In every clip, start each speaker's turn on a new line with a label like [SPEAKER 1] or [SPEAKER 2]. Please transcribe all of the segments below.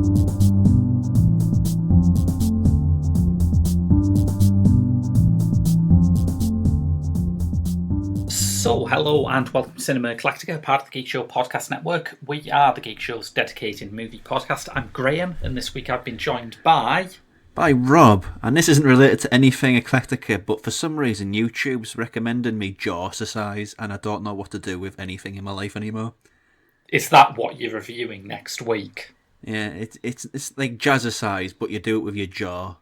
[SPEAKER 1] So, hello and welcome to Cinema Eclectica, part of the Geek Show podcast network. We are the Geek Show's dedicated movie podcast. I'm Graham, and this week I've been joined by
[SPEAKER 2] Rob. And this isn't related to anything Eclectica, but for some reason YouTube's recommended me Jaws-ercise, and I don't know what to do with anything in my life anymore.
[SPEAKER 1] Is that what you're reviewing next week?
[SPEAKER 2] Yeah, it's like Jazzercise, but you do it with your jaw.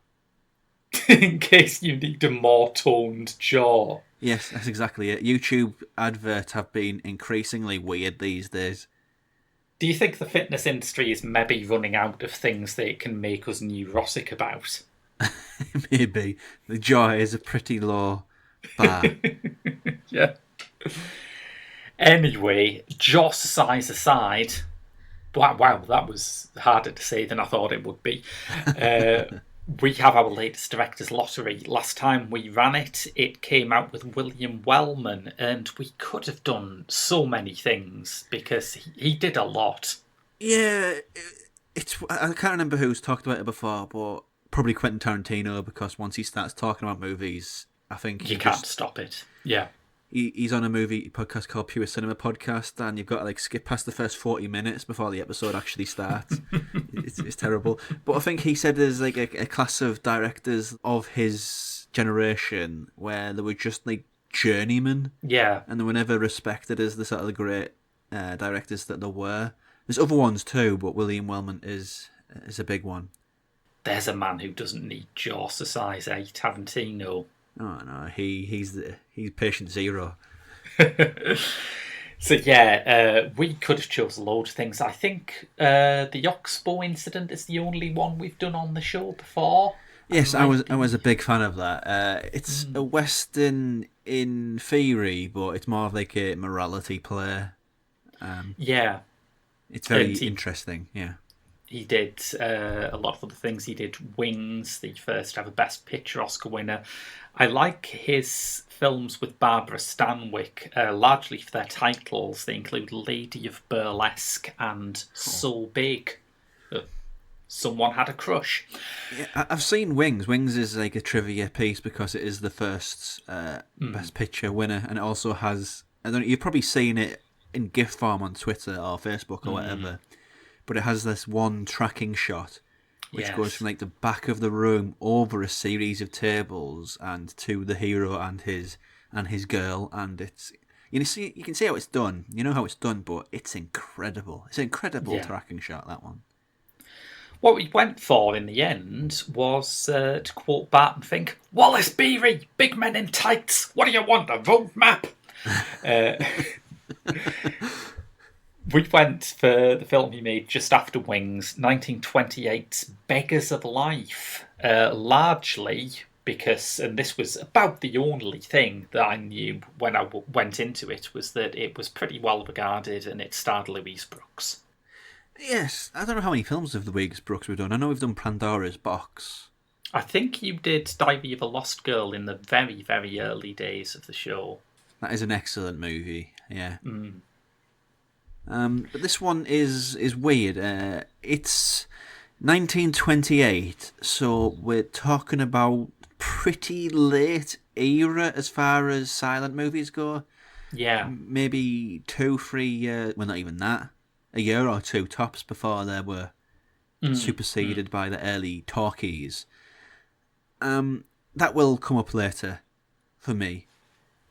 [SPEAKER 1] In case you need a more toned jaw.
[SPEAKER 2] Yes, that's exactly it. YouTube adverts have been increasingly weird these days.
[SPEAKER 1] Do you think the fitness industry is maybe running out of things that it can make us neurotic about?
[SPEAKER 2] Maybe. The jaw is a pretty low bar.
[SPEAKER 1] Yeah. Anyway, Jaws-ercise aside... Wow, that was harder to say than I thought it would be. We have our latest Director's Lottery. Last time we ran it, it came out with William Wellman, and we could have done so many things because he did a lot.
[SPEAKER 2] Yeah, I can't remember who's talked about it before, but probably Quentin Tarantino, because once he starts talking about movies, I think
[SPEAKER 1] you can't stop it. Yeah.
[SPEAKER 2] He's on a movie podcast called Pure Cinema Podcast, and you've got to skip past the first 40 minutes before the episode actually starts. It's terrible. But I think he said there's a class of directors of his generation where they were just journeymen.
[SPEAKER 1] Yeah.
[SPEAKER 2] And they were never respected as the sort of the great directors that they were. There's other ones too, but William Wellman is a big one.
[SPEAKER 1] There's a man who doesn't need Jaws-ercise, Tarantino.
[SPEAKER 2] Oh no, he's patient zero.
[SPEAKER 1] So yeah, we could have chosen a load of things. I think the Oxbow incident is the only one we've done on the show before.
[SPEAKER 2] Yes, I was a big fan of that. It's a western in theory, but it's more of like a morality play.
[SPEAKER 1] Yeah,
[SPEAKER 2] it's very interesting. Yeah.
[SPEAKER 1] He did a lot of other things. He did Wings, the first ever Best Picture Oscar winner. I like his films with Barbara Stanwyck, largely for their titles. They include Lady of Burlesque and So Big. Someone had a crush.
[SPEAKER 2] Yeah, I've seen Wings. Wings is like a trivia piece because it is the first Best Picture winner, and it also has... you've probably seen it in GIF form on Twitter or Facebook or whatever. But it has this one tracking shot, which goes from the back of the room over a series of tables and to the hero and his girl, and it's you can see how it's done. You know how it's done, but it's incredible. It's an incredible tracking shot, that one.
[SPEAKER 1] What we went for in the end was, to quote Barton Fink, Wallace Beery, big men in tights. What do you want, a road map? We went for the film he made just after Wings, 1928's Beggars of Life, largely because, and this was about the only thing that I knew when I went into it, was that it was pretty well regarded and it starred Louise Brooks.
[SPEAKER 2] Yes, I don't know how many films of Louise Brooks we've done. I know we've done Pandora's Box.
[SPEAKER 1] I think you did Diary of a Lost Girl in the very, very early days of the show.
[SPEAKER 2] That is an excellent movie, yeah. But this one is weird. It's 1928, so we're talking about pretty late era as far as silent movies go.
[SPEAKER 1] Yeah.
[SPEAKER 2] Maybe 2-3 years, well, not even that, a year or two tops before they were superseded by the early talkies. That will come up later for me.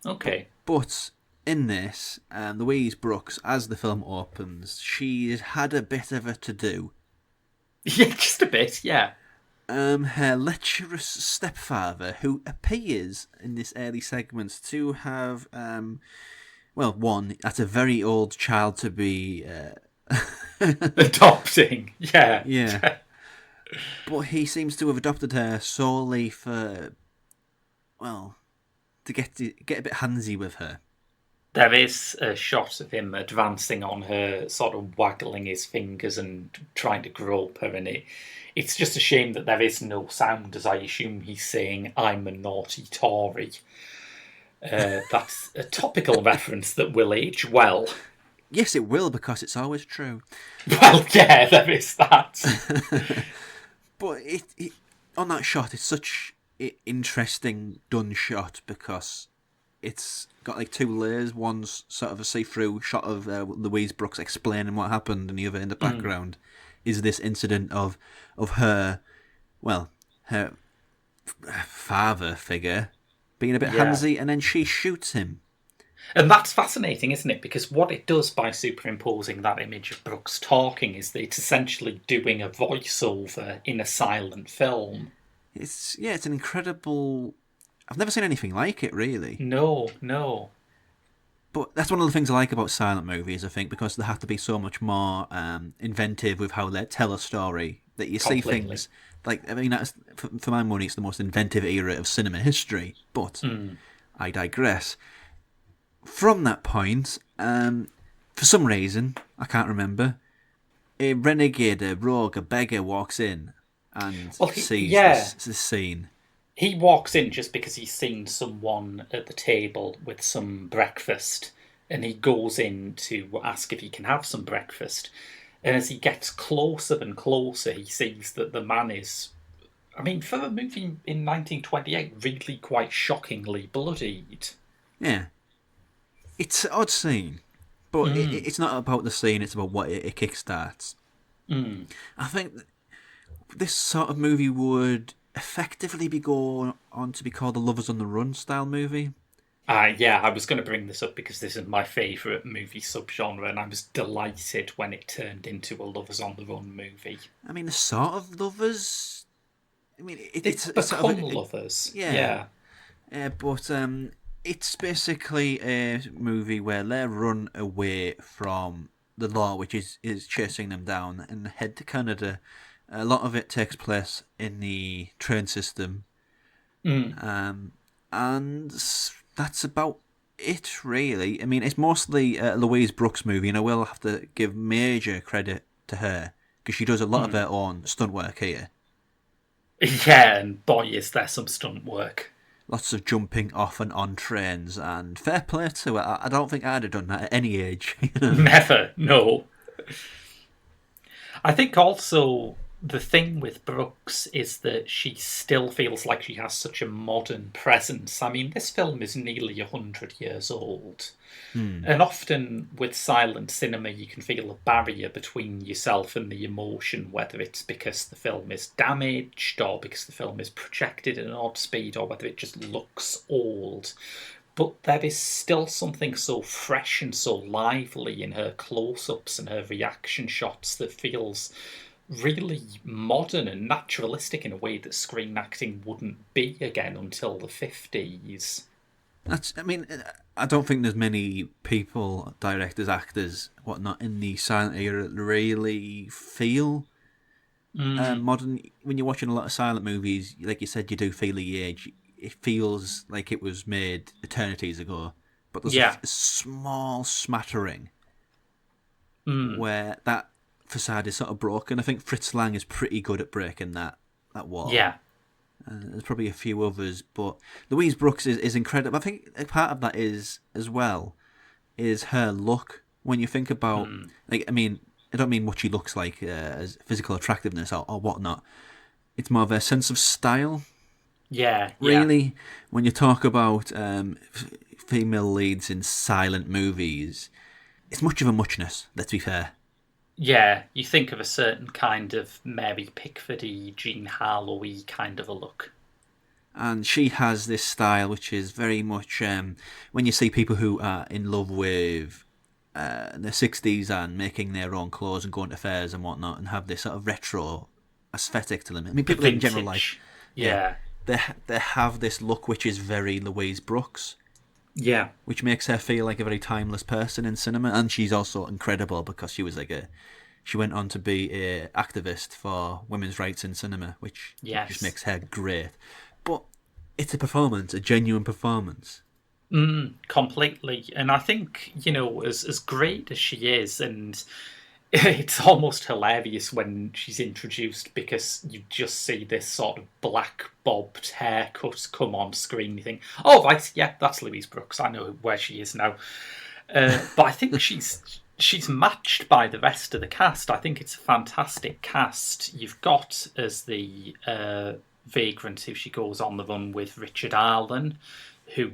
[SPEAKER 1] Okay.
[SPEAKER 2] But in this, Louise Brooks, as the film opens, she's had a bit of a to-do.
[SPEAKER 1] Yeah, just a bit, yeah.
[SPEAKER 2] Her lecherous stepfather, who appears in this early segment to have, one, that's a very old child to be...
[SPEAKER 1] adopting, yeah.
[SPEAKER 2] Yeah. But he seems to have adopted her solely for, to get a bit handsy with her.
[SPEAKER 1] There is a shot of him advancing on her, sort of waggling his fingers and trying to grope her, and it's just a shame that there is no sound, as I assume he's saying, "I'm a naughty Tory." That's a topical reference that will age well.
[SPEAKER 2] Yes, it will, because it's always true.
[SPEAKER 1] Well, yeah, there is that.
[SPEAKER 2] But on that shot, it's such interesting done shot, because it's got like two layers. One's sort of a see-through shot of Louise Brooks explaining what happened, and the other in the background is this incident of her, well, her father figure being a bit handsy, and then she shoots him.
[SPEAKER 1] And that's fascinating, isn't it? Because what it does by superimposing that image of Brooks talking is that it's essentially doing a voiceover in a silent film.
[SPEAKER 2] It's an incredible. I've never seen anything like it, really.
[SPEAKER 1] No, no.
[SPEAKER 2] But that's one of the things I like about silent movies, I think, because they have to be so much more inventive with how they tell a story. That you see things like, I mean, that's, for my money, it's the most inventive era of cinema history. But I digress. From that point, for some reason, I can't remember, a renegade, a rogue, a beggar walks in and sees this scene.
[SPEAKER 1] He walks in just because he's seen someone at the table with some breakfast, and he goes in to ask if he can have some breakfast. And as he gets closer and closer, he sees that the man is, I mean, for a movie in 1928, really quite shockingly bloodied.
[SPEAKER 2] Yeah. It's an odd scene, but it's not about the scene, it's about what it kickstarts. I think this sort of movie would effectively be going on to be called a Lovers on the Run style movie.
[SPEAKER 1] Yeah, I was going to bring this up because this is my favourite movie subgenre, and I was delighted when it turned into a Lovers on the Run movie.
[SPEAKER 2] I mean, the sort of lovers. I mean,
[SPEAKER 1] it's become sort of lovers. Yeah.
[SPEAKER 2] But it's basically a movie where they run away from the law, which is chasing them down, and head to Canada. A lot of it takes place in the train system. And that's about it, really. I mean, it's mostly a Louise Brooks movie, and I will have to give major credit to her, because she does a lot of her own stunt work here.
[SPEAKER 1] Yeah, and boy, is there some stunt work.
[SPEAKER 2] Lots of jumping off and on trains, and fair play to her. I don't think I'd have done that at any age.
[SPEAKER 1] Never, no. I think also the thing with Brooks is that she still feels like she has such a modern presence. I mean, this film is nearly 100 years old. And often with silent cinema, you can feel a barrier between yourself and the emotion, whether it's because the film is damaged or because the film is projected at an odd speed or whether it just looks old. But there is still something so fresh and so lively in her close-ups and her reaction shots that feels really modern and naturalistic in a way that screen acting wouldn't be again until the 50s.
[SPEAKER 2] I don't think there's many people, directors, actors, whatnot, in the silent era that really feel modern. When you're watching a lot of silent movies, like you said, you do feel the age. It feels like it was made eternities ago. But there's a small smattering where that facade is sort of broken. I think Fritz Lang is pretty good at breaking that wall.
[SPEAKER 1] Yeah.
[SPEAKER 2] There's probably a few others, but Louise Brooks is incredible. I think a part of that is, as well, is her look. When you think about, I don't mean what she looks like as physical attractiveness or whatnot. It's more of a sense of style.
[SPEAKER 1] Yeah.
[SPEAKER 2] Really, when you talk about female leads in silent movies, it's much of a muchness, let's be fair.
[SPEAKER 1] Yeah, you think of a certain kind of Mary Pickford-y, Jean Harlow-y kind of a look.
[SPEAKER 2] And she has this style which is very much, when you see people who are in love with their 60s and making their own clothes and going to fairs and whatnot and have this sort of retro aesthetic to them. I mean, people in general like...
[SPEAKER 1] Yeah.
[SPEAKER 2] They have this look which is very Louise Brooks.
[SPEAKER 1] Yeah.
[SPEAKER 2] Which makes her feel like a very timeless person in cinema. And she's also incredible because she was she went on to be a activist for women's rights in cinema, which just makes her great. But it's a performance, a genuine performance.
[SPEAKER 1] Completely. And I think, as great as she is, and it's almost hilarious when she's introduced because you just see this sort of black bobbed haircut come on screen. You think, oh, right, yeah, that's Louise Brooks. I know where she is now. But I think she's she's matched by the rest of the cast. I think it's a fantastic cast. You've got as the vagrant who she goes on the run with Richard Arlen, who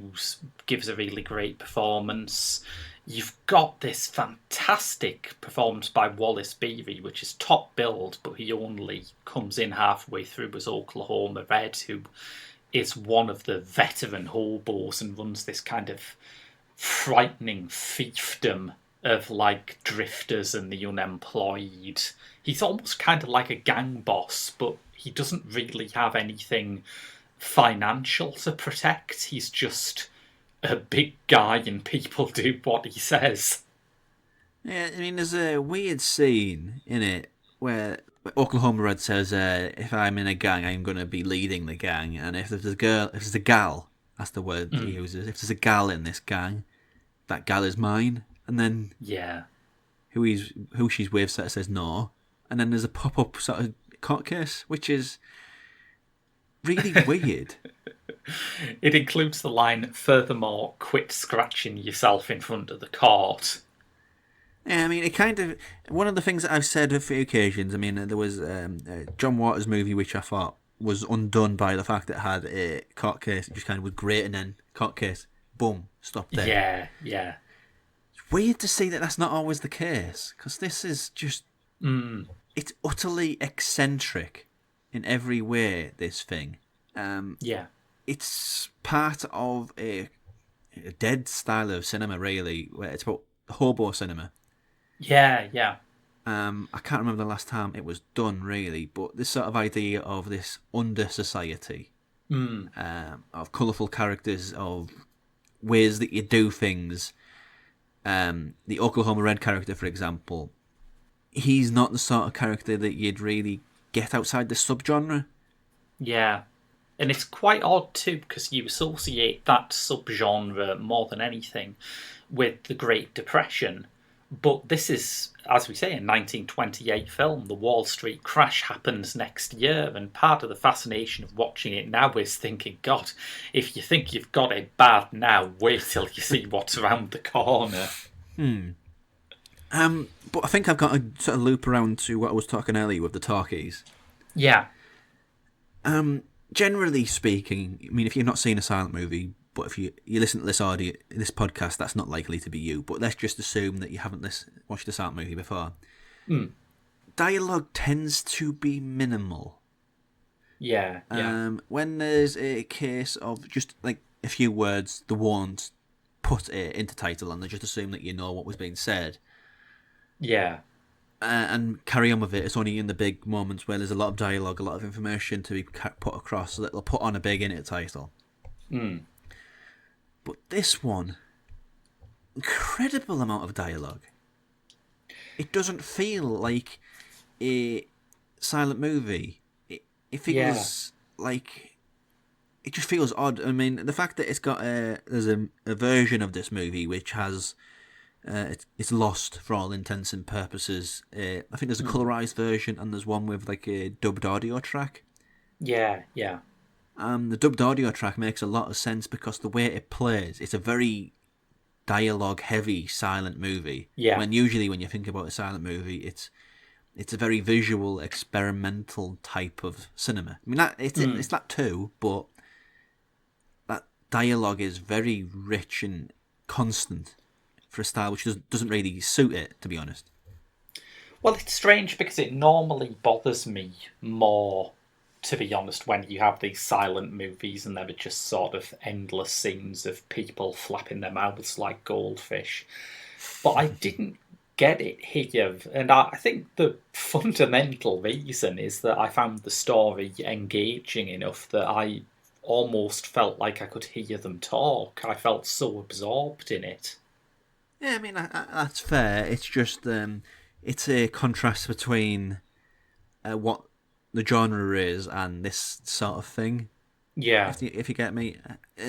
[SPEAKER 1] gives a really great performance. You've got this fantastic performance by Wallace Beery, which is top billed, but he only comes in halfway through as Oklahoma Red, who is one of the veteran hobos and runs this kind of frightening fiefdom of like drifters and the unemployed. He's almost kind of like a gang boss, but he doesn't really have anything financial to protect. He's just a big guy and people do what he says.
[SPEAKER 2] Yeah, I mean, there's a weird scene in it where Oklahoma Red says, "If I'm in a gang, I'm going to be leading the gang, and if there's a gal, that's the word he uses. If there's a gal in this gang, that gal is mine." And then who she's with sort of says no, and then there's a pop-up sort of court case, which is really weird.
[SPEAKER 1] It includes the line, "Furthermore, quit scratching yourself in front of the court."
[SPEAKER 2] Yeah, I mean, it kind of... One of the things that I've said a few occasions, I mean, there was a John Waters movie which I thought was undone by the fact that it had a court case. It just kind of was great, and then court case, boom, stop there.
[SPEAKER 1] Yeah.
[SPEAKER 2] It's weird to see that that's not always the case, because this is just... It's utterly eccentric in every way, this thing. It's part of a dead style of cinema, really, where it's about hobo cinema.
[SPEAKER 1] Yeah.
[SPEAKER 2] I can't remember the last time it was done, really, but this sort of idea of this under-society, of colourful characters, of ways that you do things. The Oklahoma Red character, for example, he's not the sort of character that you'd really get outside the subgenre.
[SPEAKER 1] Yeah. And it's quite odd, too, because you associate that subgenre more than anything with the Great Depression. But this is, as we say, a 1928 film. The Wall Street crash happens next year, and part of the fascination of watching it now is thinking, God, if you think you've got it bad now, wait till you see what's around the corner.
[SPEAKER 2] But I think I've got to sort of loop around to what I was talking earlier with the talkies.
[SPEAKER 1] Yeah.
[SPEAKER 2] Generally speaking, I mean, if you've not seen a silent movie, but if you listen to this podcast, that's not likely to be you. But let's just assume that you haven't watched a silent movie before. Dialogue tends to be minimal.
[SPEAKER 1] Yeah.
[SPEAKER 2] When there's a case of just like a few words, they won't put it into title, and they just assume that you know what was being said.
[SPEAKER 1] Yeah.
[SPEAKER 2] And carry on with it. It's only in the big moments where there's a lot of dialogue, a lot of information to be put across, so that they'll put on a big in it title. But this one, incredible amount of dialogue. It doesn't feel like a silent movie. It feels like... It just feels odd. I mean, the fact that it's got there's a version of this movie which has... it's lost for all intents and purposes. I think there's a colorized version, and there's one with like a dubbed audio track.
[SPEAKER 1] Yeah.
[SPEAKER 2] The dubbed audio track makes a lot of sense because the way it plays, it's a very dialogue-heavy silent movie.
[SPEAKER 1] Yeah.
[SPEAKER 2] When usually when you think about a silent movie, it's a very visual, experimental type of cinema. I mean, it's that too, but that dialogue is very rich and constant for a style which doesn't really suit it, to be honest.
[SPEAKER 1] Well, it's strange because it normally bothers me more, to be honest, when you have these silent movies and there are just sort of endless scenes of people flapping their mouths like goldfish. But I didn't get it here, and I think the fundamental reason is that I found the story engaging enough that I almost felt like I could hear them talk. I felt so absorbed in it.
[SPEAKER 2] Yeah, I mean, that's fair. It's just, it's a contrast between what the genre is and this sort of thing.
[SPEAKER 1] Yeah.
[SPEAKER 2] If you get me.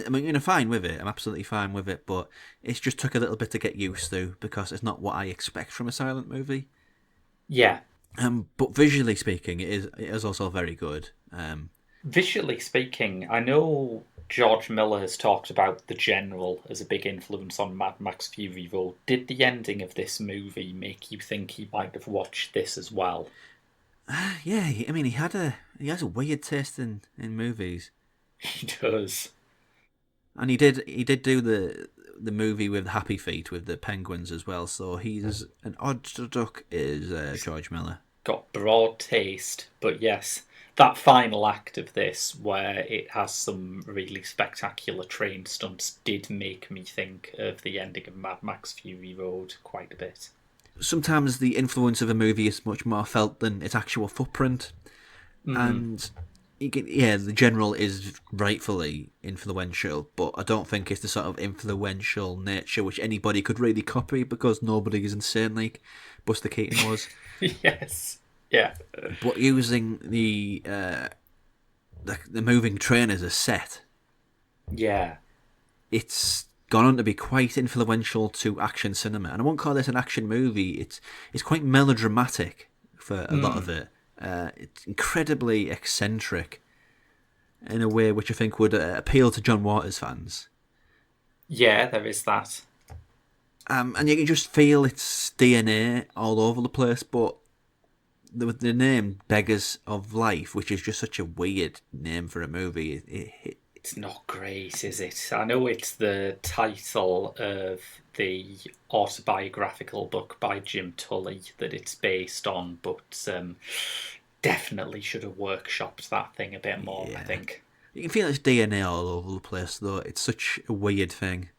[SPEAKER 2] I mean, I'm fine with it. I'm absolutely fine with it, but it just took a little bit to get used to because it's not what I expect from a silent movie.
[SPEAKER 1] Yeah.
[SPEAKER 2] But visually speaking, it is also very good.
[SPEAKER 1] Visually speaking, I know George Miller has talked about The General as a big influence on Mad Max Fury Road. Did the ending of this movie make you think he might have watched this as well?
[SPEAKER 2] Yeah, I mean, he has a weird taste in movies,
[SPEAKER 1] He does.
[SPEAKER 2] and he did do the movie with Happy Feet with the penguins as well. So he's an odd duck, is George Miller.
[SPEAKER 1] Got broad taste, but yes, that final act of this, where it has some really spectacular train stunts, did make me think of the ending of Mad Max Fury Road quite a bit.
[SPEAKER 2] Sometimes the influence of a movie is much more felt than its actual footprint, and yeah, the general is rightfully influential, but I don't think it's the sort of influential nature which anybody could really copy because nobody is insane like Buster Keaton was.
[SPEAKER 1] Yes. Yeah.
[SPEAKER 2] But using the moving train as a set,
[SPEAKER 1] Yeah.
[SPEAKER 2] it's gone on to be quite influential to action cinema. And I won't call this an action movie. It's quite melodramatic for a lot of it. It's incredibly eccentric in a way which I think would appeal to John Waters fans.
[SPEAKER 1] Yeah, there is that.
[SPEAKER 2] And you can just feel its DNA all over the place, but the name Beggars of Life, which is just such a weird name for a movie,
[SPEAKER 1] It's not great, is it? I know it's the title of the autobiographical book by Jim Tully that it's based on, but definitely should have workshopped that thing a bit more, I think.
[SPEAKER 2] You can feel its DNA all over the place, though. It's such a weird thing.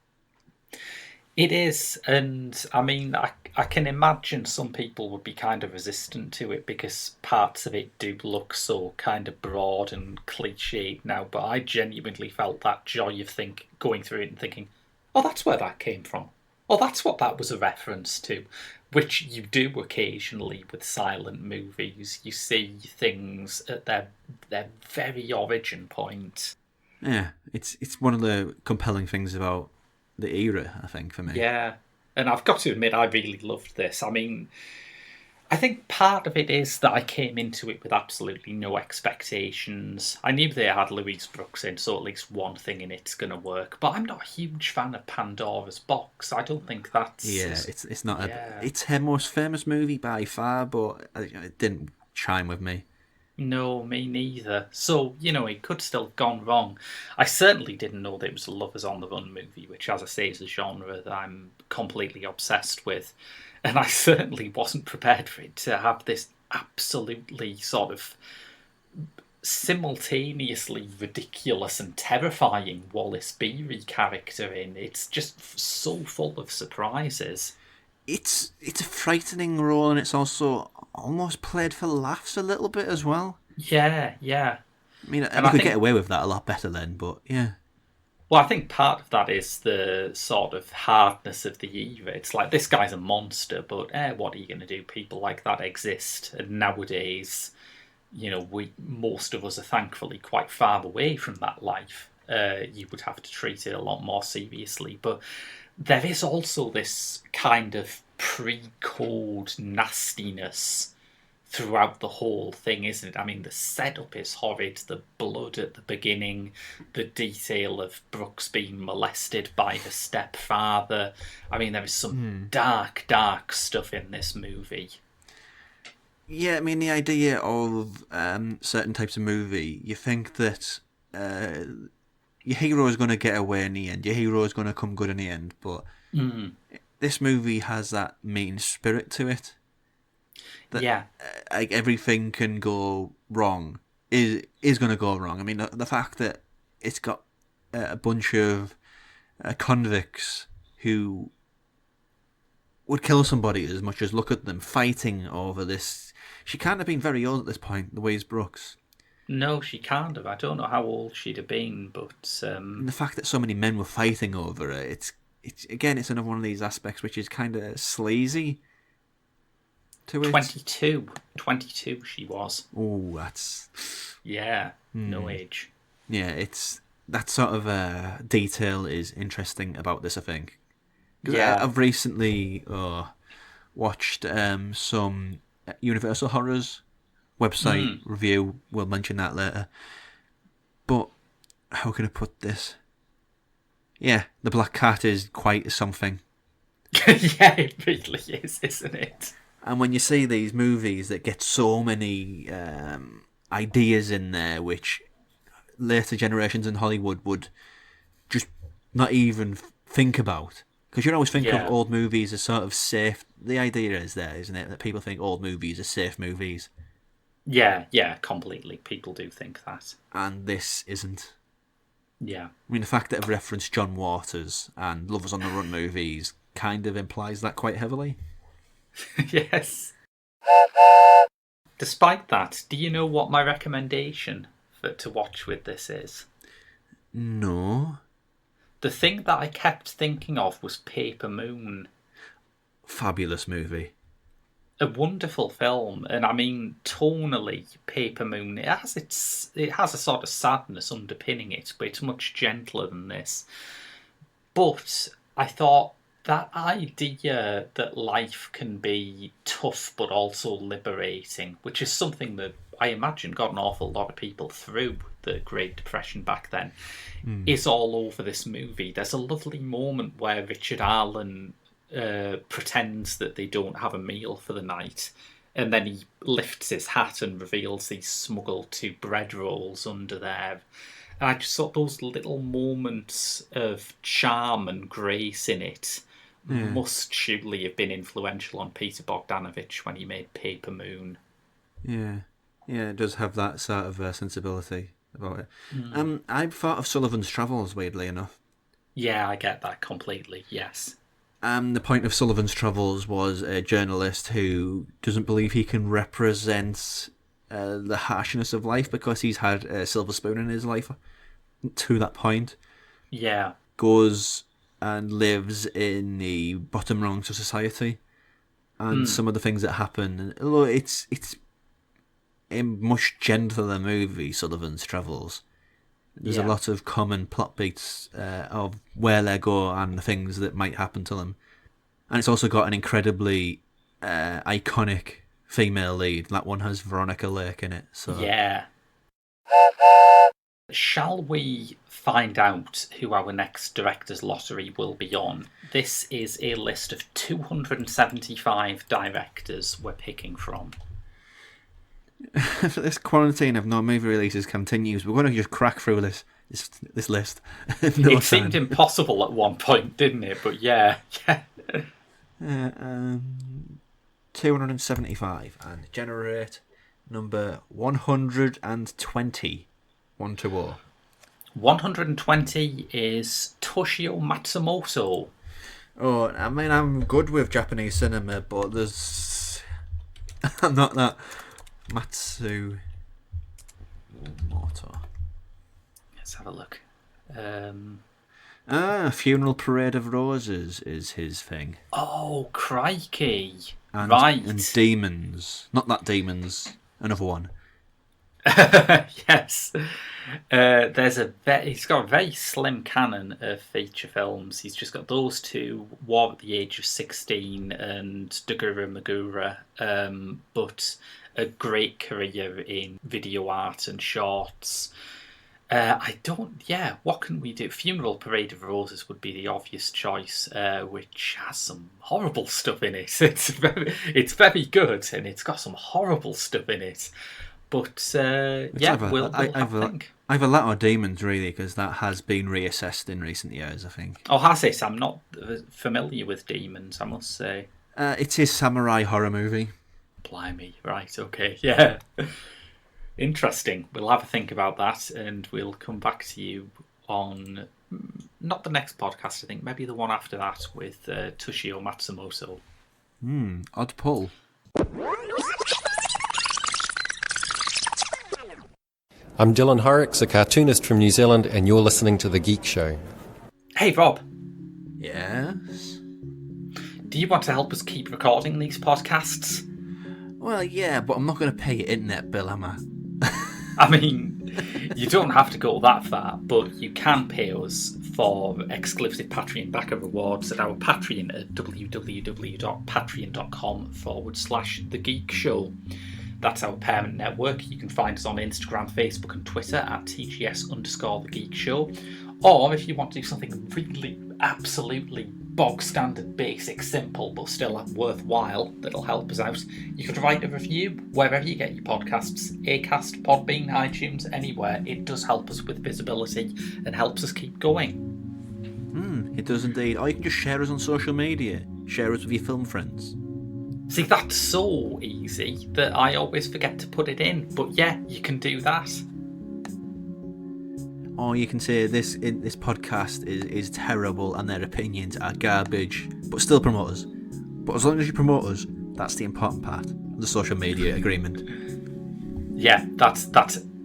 [SPEAKER 1] It is, and I mean, I can imagine some people would be kind of resistant to it because parts of it do look so kind of broad and cliched now. But I genuinely felt that joy of going through it and thinking, "Oh, that's where that came from. Oh, that's what that was a reference to." Which you do occasionally with silent movies. You see things at their very origin point.
[SPEAKER 2] Yeah, it's one of the compelling things about the era, I think, for me.
[SPEAKER 1] Yeah, and I've got to admit, I really loved this. I mean, I think part of it is that I came into it with absolutely no expectations. I knew they had Louise Brooks in, so at least one thing in it's going to work. But I'm not a huge fan of Pandora's Box. I don't think that's...
[SPEAKER 2] Yeah, it's not
[SPEAKER 1] Yeah.
[SPEAKER 2] it's her most famous movie by far, but it didn't chime with me.
[SPEAKER 1] No, me neither. So, it could still have gone wrong. I certainly didn't know that it was a Lovers on the Run movie, which, as I say, is a genre that I'm completely obsessed with. And I certainly wasn't prepared for it to have this absolutely sort of simultaneously ridiculous and terrifying Wallace Beery character in. It's just so full of surprises.
[SPEAKER 2] It's a frightening role, and it's also almost played for laughs a little bit as well.
[SPEAKER 1] Yeah, yeah.
[SPEAKER 2] I mean, you could get away with that a lot better then, but yeah.
[SPEAKER 1] Well, I think part of that is the sort of hardness of the era. It's like, this guy's a monster, but what are you going to do? People like that exist. And nowadays, most of us are thankfully quite far away from that life. You would have to treat it a lot more seriously. But there is also this kind of pre-code nastiness throughout the whole thing, isn't it? I mean, the setup is horrid, the blood at the beginning, the detail of Brooks being molested by her stepfather. I mean, there is some dark, dark stuff in this movie.
[SPEAKER 2] Yeah, I mean, the idea of certain types of movie, you think that your hero is going to get away in the end, your hero is going to come good in the end, but this movie has that mean spirit to it. That,
[SPEAKER 1] yeah.
[SPEAKER 2] Like, everything can go wrong is going to go wrong. I mean, the fact that it's got a bunch of convicts who would kill somebody as much as look at them fighting over this. She can't have been very old at this point, Louise Brooks.
[SPEAKER 1] No, she can't have. I don't know how old she'd have been, but...
[SPEAKER 2] And the fact that so many men were fighting over her, it's another one of these aspects which is kind of sleazy to it.
[SPEAKER 1] 22 she was.
[SPEAKER 2] Oh, that's...
[SPEAKER 1] Yeah, no age.
[SPEAKER 2] Yeah, it's... That sort of detail is interesting about this, I think.
[SPEAKER 1] Yeah.
[SPEAKER 2] I've recently watched some Universal Horrors website review. We'll mention that later. But how can I put this? Yeah, the Black Cat is quite something.
[SPEAKER 1] Yeah, it really is, isn't it?
[SPEAKER 2] And when you see these movies that get so many ideas in there, which later generations in Hollywood would just not even think about. Because you always think of
[SPEAKER 1] Yeah.
[SPEAKER 2] old movies as sort of safe. The idea is there, isn't it? That people think old movies are safe movies.
[SPEAKER 1] Yeah, completely. People do think that.
[SPEAKER 2] And this isn't.
[SPEAKER 1] Yeah.
[SPEAKER 2] I mean, the fact that I've referenced John Waters and Lovers on the Run movies kind of implies that quite heavily.
[SPEAKER 1] Yes. Despite that, do you know what my recommendation to watch with this is?
[SPEAKER 2] No.
[SPEAKER 1] The thing that I kept thinking of was Paper Moon.
[SPEAKER 2] Fabulous movie.
[SPEAKER 1] A wonderful film, and I mean tonally, Paper Moon. It has a sort of sadness underpinning it, but it's much gentler than this. But I thought that idea that life can be tough but also liberating, which is something that I imagine got an awful lot of people through the Great Depression back then, is all over this movie. There's a lovely moment where Richard Allen pretends that they don't have a meal for the night, and then he lifts his hat and reveals these smuggled 2 bread rolls under there. And I just thought those little moments of charm and grace in it must surely have been influential on Peter Bogdanovich when he made Paper Moon.
[SPEAKER 2] Yeah. Yeah, it does have that sort of sensibility about it. I thought of Sullivan's Travels, weirdly enough.
[SPEAKER 1] Yeah, I get that completely, yes.
[SPEAKER 2] The point of Sullivan's Travels was a journalist who doesn't believe he can represent the harshness of life because he's had a silver spoon in his life to that point.
[SPEAKER 1] Yeah.
[SPEAKER 2] Goes and lives in the bottom rungs of society. And some of the things that happen, although it's a much gentler movie, Sullivan's Travels. There's a lot of common plot beats of where they go and the things that might happen to them. And it's also got an incredibly iconic female lead. That one has Veronica Lake in it. So
[SPEAKER 1] Yeah. Shall we find out who our next Directors Lottery will be on? This is a list of 275 directors we're picking from.
[SPEAKER 2] If this quarantine of no movie releases continues, we're going to just crack through this list.
[SPEAKER 1] It seemed impossible at one point, didn't it? But yeah.
[SPEAKER 2] 275 and generate number 120. 120.
[SPEAKER 1] 120 is Toshio Matsumoto.
[SPEAKER 2] Oh, I mean, I'm good with Japanese cinema, but I'm not that Matsumoto.
[SPEAKER 1] Let's have a look.
[SPEAKER 2] Funeral Parade of Roses is his thing.
[SPEAKER 1] Oh, crikey.
[SPEAKER 2] Right. And Demons. Not that Demons. Another one.
[SPEAKER 1] Yes. He's got a very slim canon of feature films. He's just got those two, War at the Age of 16 and Dagura Magura, but a great career in video art and shorts. What can we do? Funeral Parade of Roses would be the obvious choice, which has some horrible stuff in it. It's very good, and it's got some horrible stuff in it. But we'll have a think.
[SPEAKER 2] Either that or Demons, really, because that has been reassessed in recent years, I think.
[SPEAKER 1] Oh, has it? I'm not familiar with Demons, I must say.
[SPEAKER 2] It's his samurai horror movie.
[SPEAKER 1] Blimey, right, okay, yeah. Interesting. We'll have a think about that, and we'll come back to you on, not the next podcast, I think, maybe the one after that with Toshio Matsumoto.
[SPEAKER 2] Odd pull.
[SPEAKER 3] I'm Dylan Horrocks, a cartoonist from New Zealand, and you're listening to The Geek Show.
[SPEAKER 1] Hey, Rob.
[SPEAKER 2] Yes?
[SPEAKER 1] Do you want to help us keep recording these podcasts?
[SPEAKER 2] Well, yeah, but I'm not going to pay your internet bill, am I?
[SPEAKER 1] I mean, you don't have to go that far, but you can pay us for exclusive Patreon backer rewards at our Patreon at www.patreon.com/The Geek Show. That's our parent network. You can find us on Instagram, Facebook, and Twitter at TGS_The Geek Show. Or if you want to do something really absolutely bog standard, basic, simple, but still worthwhile, that'll help us out, you could write a review wherever you get your podcasts. Acast, Podbean, iTunes, anywhere. It does help us with visibility and helps us keep going.
[SPEAKER 2] It does indeed. Or you can just share us on social media. Share us with your film friends.
[SPEAKER 1] See, that's so easy that I always forget to put it in. But yeah, you can do that.
[SPEAKER 2] Or you can say this podcast is terrible and their opinions are garbage, but still promote us. But as long as you promote us, that's the important part of the social media agreement.
[SPEAKER 1] Yeah, that's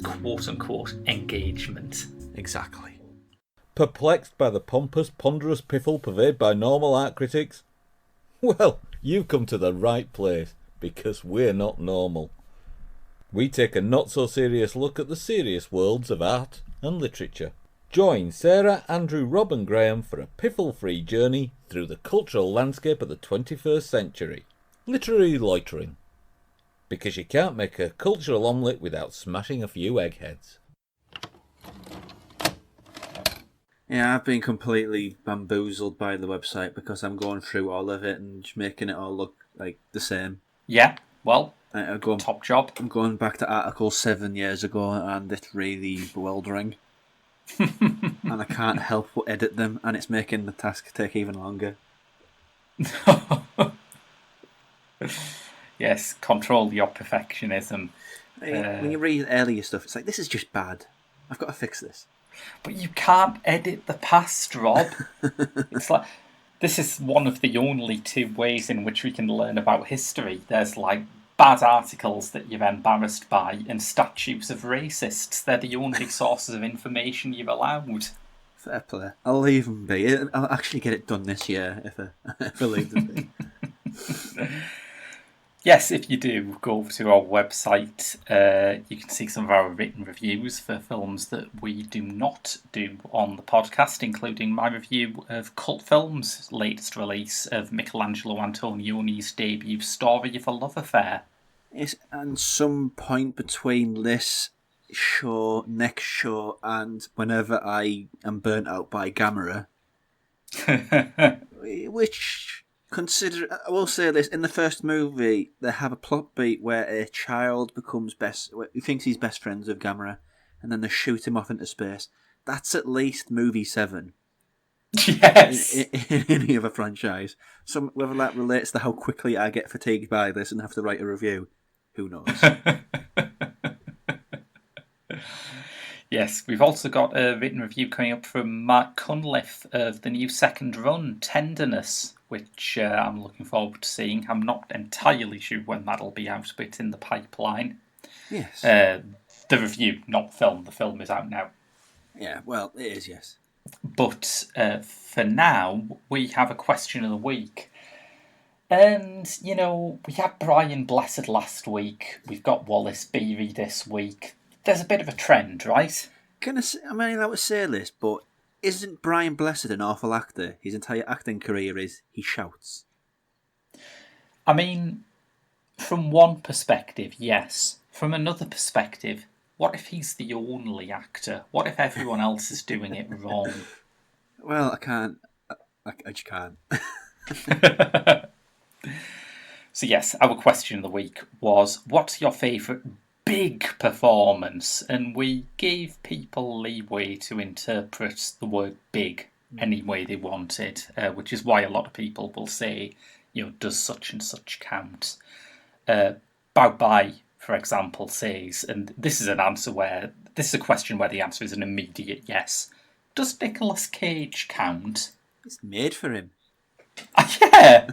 [SPEAKER 1] quote-unquote engagement.
[SPEAKER 2] Exactly.
[SPEAKER 4] Perplexed by the pompous, ponderous piffle purveyed by normal art critics? Well, you've come to the right place, because we're not normal. We take a not-so-serious look at the serious worlds of art and literature. Join Sarah, Andrew, Rob and Graham for a piffle-free journey through the cultural landscape of the 21st century. Literary loitering. Because you can't make a cultural omelette without smashing a few eggheads.
[SPEAKER 2] Yeah, I've been completely bamboozled by the website because I'm going through all of it and just making it all look like the same.
[SPEAKER 1] Yeah, well,
[SPEAKER 2] I'm
[SPEAKER 1] top job.
[SPEAKER 2] I'm going back to Article 7 years ago and it's really bewildering. And I can't help but edit them and it's making the task take even longer.
[SPEAKER 1] Yes, control your perfectionism.
[SPEAKER 2] When you read earlier stuff, it's like, this is just bad. I've got to fix this.
[SPEAKER 1] But you can't edit the past, Rob. It's like, this is one of the only two ways in which we can learn about history. There's like bad articles that you're embarrassed by and statues of racists. They're the only sources of information you're allowed.
[SPEAKER 2] Fair play. I'll leave them be. I'll actually get it done this year if I leave them be.
[SPEAKER 1] Yes, if you do, go over to our website. You can see some of our written reviews for films that we do not do on the podcast, including my review of Cult Film's latest release of Michelangelo Antonioni's debut story of a love affair.
[SPEAKER 2] Yes, and some point between this show, next show, and whenever I am burnt out by Gamera, which... I will say this, in the first movie, they have a plot beat where a child becomes he thinks he's best friends with Gamera, and then they shoot him off into space. That's at least movie 7.
[SPEAKER 1] Yes!
[SPEAKER 2] In any other franchise. So whether that relates to how quickly I get fatigued by this and have to write a review, who knows?
[SPEAKER 1] Yes, we've also got a written review coming up from Mark Cunliffe of the new second run, Tenderness, which I'm looking forward to seeing. I'm not entirely sure when that'll be out, but it's in the pipeline.
[SPEAKER 2] Yes.
[SPEAKER 1] The review, not film. The film is out now.
[SPEAKER 2] Yeah, well, it is, yes.
[SPEAKER 1] But for now, we have a question of the week. And, you know, we had Brian Blessed last week. We've got Wallace Beery this week. There's a bit of a trend, right?
[SPEAKER 2] I mean, I would say this, but isn't Brian Blessed an awful actor? His entire acting career is he shouts.
[SPEAKER 1] I mean, from one perspective, yes. From another perspective, what if he's the only actor? What if everyone else is doing it wrong?
[SPEAKER 2] Well, I can't. I just can't.
[SPEAKER 1] So yes, our question of the week was, what's your favourite big performance? And we gave people leeway to interpret the word big any way they wanted, which is why a lot of people will say, you know, does such and such count? Bao Bai, for example, says, and this is a question where the answer is an immediate yes. Does Nicolas Cage count?
[SPEAKER 2] It's made for him.
[SPEAKER 1] Yeah!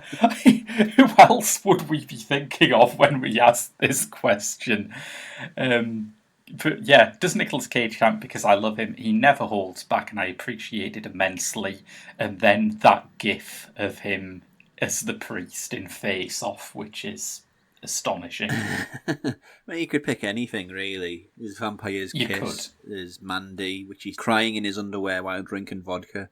[SPEAKER 1] Who else would we be thinking of when we ask this question? But yeah, does Nicolas Cage count? Because I love him. He never holds back and I appreciate it immensely. And then that gif of him as the priest in Face Off, which is astonishing.
[SPEAKER 2] Well, you could pick anything, really. There's Vampire's Kiss. There's Mandy, which he's crying in his underwear while drinking vodka.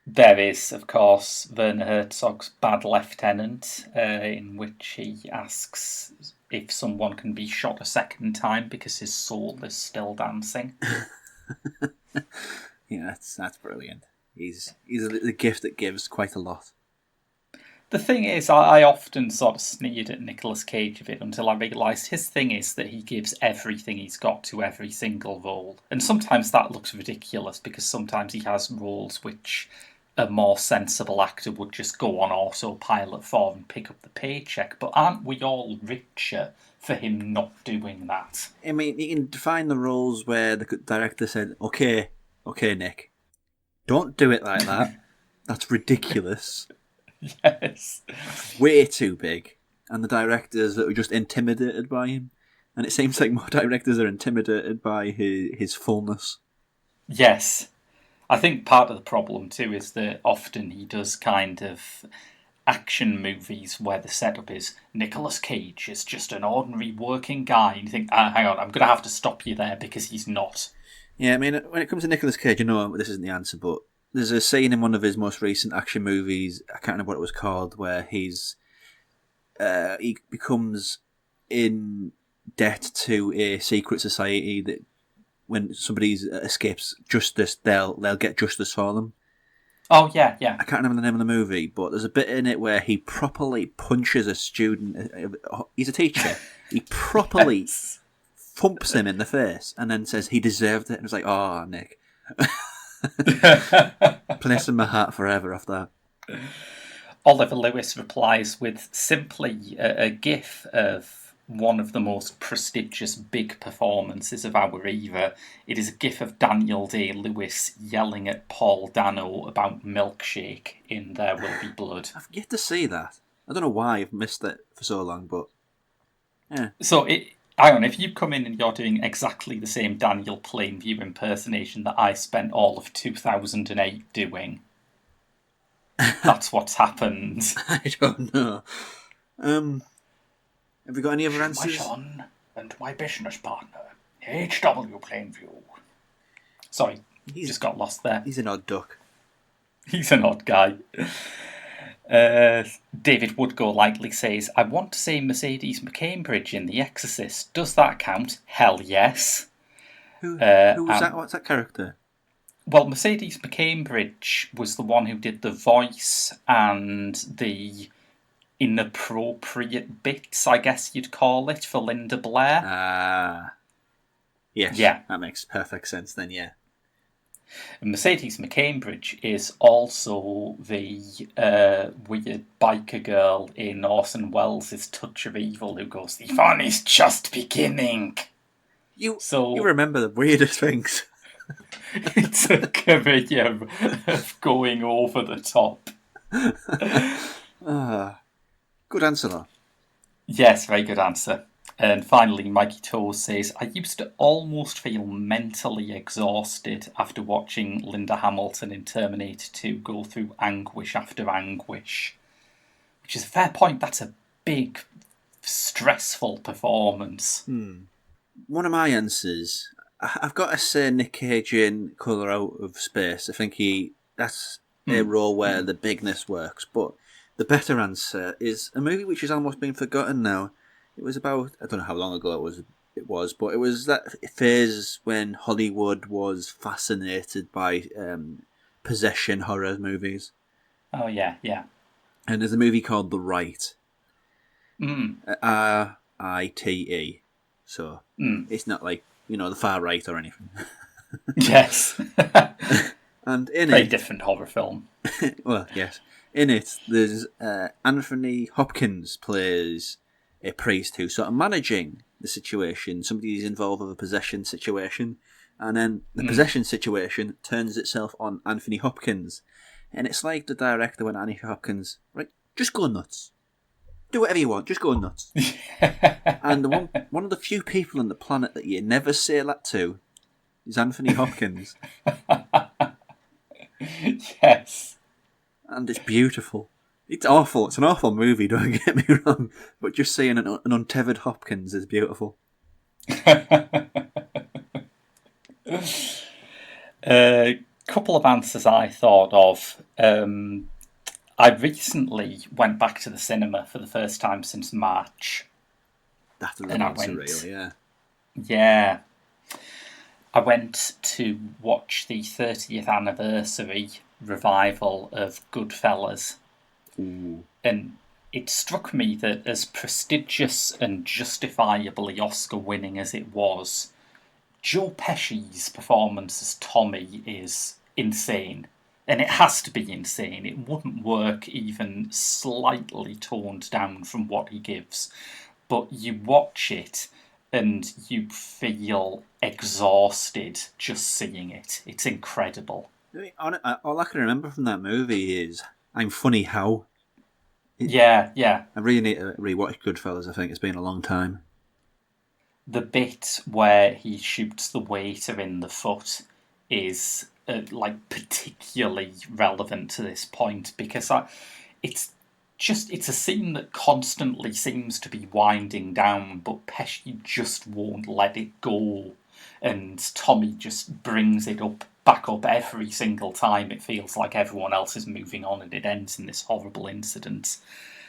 [SPEAKER 1] There is, of course, Werner Herzog's Bad Lieutenant, in which he asks if someone can be shot a second time because his soul is still dancing.
[SPEAKER 2] Yeah, that's brilliant. He's the gift that gives quite a lot.
[SPEAKER 1] The thing is, I often sort of sneered at Nicolas Cage a bit until I realised his thing is that he gives everything he's got to every single role. And sometimes that looks ridiculous because sometimes he has roles which a more sensible actor would just go on autopilot for and pick up the paycheck. But aren't we all richer for him not doing that?
[SPEAKER 2] I mean, you can define the roles where the director said, okay, Nick, don't do it like that. That's ridiculous.
[SPEAKER 1] Yes.
[SPEAKER 2] Way too big. And the directors that were just intimidated by him. And it seems like more directors are intimidated by his fullness.
[SPEAKER 1] Yes. I think part of the problem too is that often he does kind of action movies where the setup is Nicolas Cage is just an ordinary working guy. And you think, hang on, I'm going to have to stop you there because he's not.
[SPEAKER 2] Yeah, I mean, when it comes to Nicolas Cage, I know this isn't the answer, but there's a scene in one of his most recent action movies, I can't remember what it was called, where he becomes in debt to a secret society that when somebody escapes justice, they'll get justice for them.
[SPEAKER 1] Oh, yeah.
[SPEAKER 2] I can't remember the name of the movie, but there's a bit in it where he properly punches a student. He's a teacher. He properly thumps him in the face and then says he deserved it. And it's like, oh, Nick. Place in my heart forever after that.
[SPEAKER 1] Oliver Lewis replies with simply a gif of one of the most prestigious big performances of our era. It is a gif of Daniel Day-Lewis yelling at Paul Dano about Milkshake in There Will Be Blood.
[SPEAKER 2] I've yet to see that. I don't know why I've missed it for so long, but yeah.
[SPEAKER 1] So, hang on, if you come in and you're doing exactly the same Daniel Plainview impersonation that I spent all of 2008 doing, that's what's happened.
[SPEAKER 2] I don't know. Have we got any other answers?
[SPEAKER 1] My son and my business partner, H.W. Plainview. Sorry, just got lost there.
[SPEAKER 2] He's an odd duck.
[SPEAKER 1] He's an odd guy. David Woodgo likely says, I want to say Mercedes McCambridge in The Exorcist. Does that count? Hell yes.
[SPEAKER 2] Who was that? What's that character?
[SPEAKER 1] Well, Mercedes McCambridge was the one who did the voice and the inappropriate bits, I guess you'd call it, for Linda Blair.
[SPEAKER 2] Yes.
[SPEAKER 1] Yeah.
[SPEAKER 2] That makes perfect sense then, yeah.
[SPEAKER 1] And Mercedes McCambridge is also the weird biker girl in Orson Welles' Touch of Evil who goes, the fun is just beginning.
[SPEAKER 2] You remember the weirdest things.
[SPEAKER 1] It's a career of going over the top.
[SPEAKER 2] Good answer, though.
[SPEAKER 1] Yes, very good answer. And finally, Mikey Toes says, I used to almost feel mentally exhausted after watching Linda Hamilton in Terminator 2 go through anguish after anguish. Which is a fair point. That's a big, stressful performance.
[SPEAKER 2] One of my answers, I've got to say Nick Cage in Colour Out of Space. I think that's a role where the bigness works. But the better answer is a movie which has almost been forgotten now. It was about, I don't know how long ago it was, but it was that phase when Hollywood was fascinated by possession horror movies.
[SPEAKER 1] Oh, yeah.
[SPEAKER 2] And there's a movie called The Rite. Rite. So it's not like, the far right or anything.
[SPEAKER 1] Yes.
[SPEAKER 2] And in
[SPEAKER 1] very different horror film.
[SPEAKER 2] Well, yes. In it, there's Anthony Hopkins plays a priest who's sort of managing the situation. Somebody's involved with a possession situation, and then the possession situation turns itself on Anthony Hopkins. And it's like the director went, Anthony Hopkins, right, just go nuts. Do whatever you want, just go nuts. And one of the few people on the planet that you never say that to is Anthony Hopkins.
[SPEAKER 1] Yes.
[SPEAKER 2] And it's beautiful. It's awful. It's an awful movie, don't get me wrong. But just seeing an untethered Hopkins is beautiful.
[SPEAKER 1] Couple of answers I thought of. I recently went back to the cinema for the first time since March.
[SPEAKER 2] That's a
[SPEAKER 1] And I
[SPEAKER 2] little
[SPEAKER 1] went,
[SPEAKER 2] surreal, yeah.
[SPEAKER 1] yeah. I went to watch the 30th anniversary revival of Goodfellas.
[SPEAKER 2] Ooh.
[SPEAKER 1] And it struck me that as prestigious and justifiably Oscar winning as it was, Joe Pesci's performance as Tommy is insane. And it has to be insane. It wouldn't work even slightly toned down from what he gives. But you watch it and you feel exhausted just seeing it. It's incredible.
[SPEAKER 2] I mean, all I can remember from that movie is I'm funny how.
[SPEAKER 1] Yeah, yeah.
[SPEAKER 2] I really need to rewatch Goodfellas. I think it's been a long time.
[SPEAKER 1] The bit where he shoots the waiter in the foot is like particularly relevant to this point because it's a scene that constantly seems to be winding down, but Pesci just won't let it go, and Tommy just brings it back up every single time. It feels like everyone else is moving on, and it ends in this horrible incident.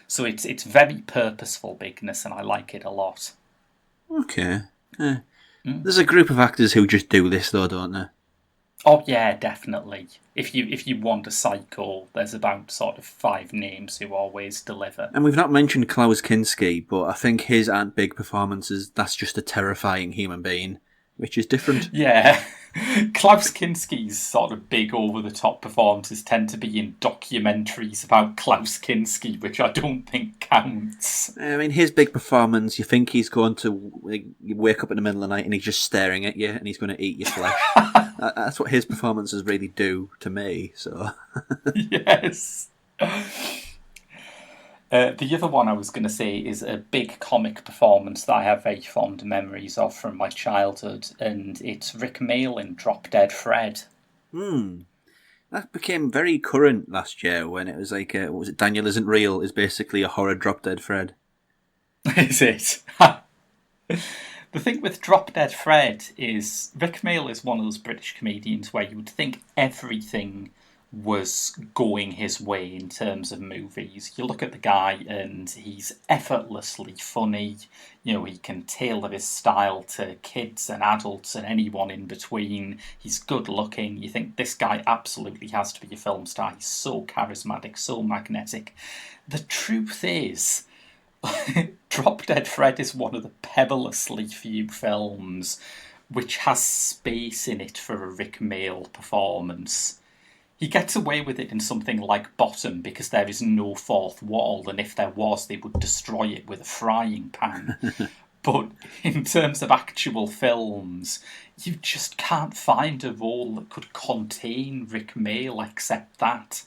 [SPEAKER 1] So it's very purposeful bigness, and I like it a lot.
[SPEAKER 2] Okay. There's a group of actors who just do this, though, don't there?
[SPEAKER 1] Oh yeah, definitely. If you want a psycho, there's about sort of 5 names who always deliver.
[SPEAKER 2] And we've not mentioned Klaus Kinski, but I think his aren't big performances. That's just a terrifying human being, which is different.
[SPEAKER 1] Yeah. Klaus Kinski's sort of big over-the-top performances tend to be in documentaries about Klaus Kinski, which I don't think counts.
[SPEAKER 2] I mean, his big performance, you think he's going to wake up in the middle of the night and he's just staring at you and he's going to eat your flesh. That's what his performances really do to me, so...
[SPEAKER 1] Yes. The other one I was going to say is a big comic performance that I have very fond memories of from my childhood, and it's Rick Mayall in Drop Dead Fred.
[SPEAKER 2] That became very current last year when it was like, what was it, Daniel Isn't Real is basically a horror Drop Dead Fred.
[SPEAKER 1] Is it? The thing with Drop Dead Fred is Rick Mayall is one of those British comedians where you would think everything was going his way in terms of movies. You look at the guy and he's effortlessly funny. You know, he can tailor his style to kids and adults and anyone in between. He's good looking. You think this guy absolutely has to be a film star. He's so charismatic, so magnetic. The truth is, Drop Dead Fred is one of the perilously few films which has space in it for a Rick Mayall performance. He gets away with it in something like Bottom because there is no fourth wall, and if there was, they would destroy it with a frying pan. But in terms of actual films, you just can't find a role that could contain Rick Mayall except that.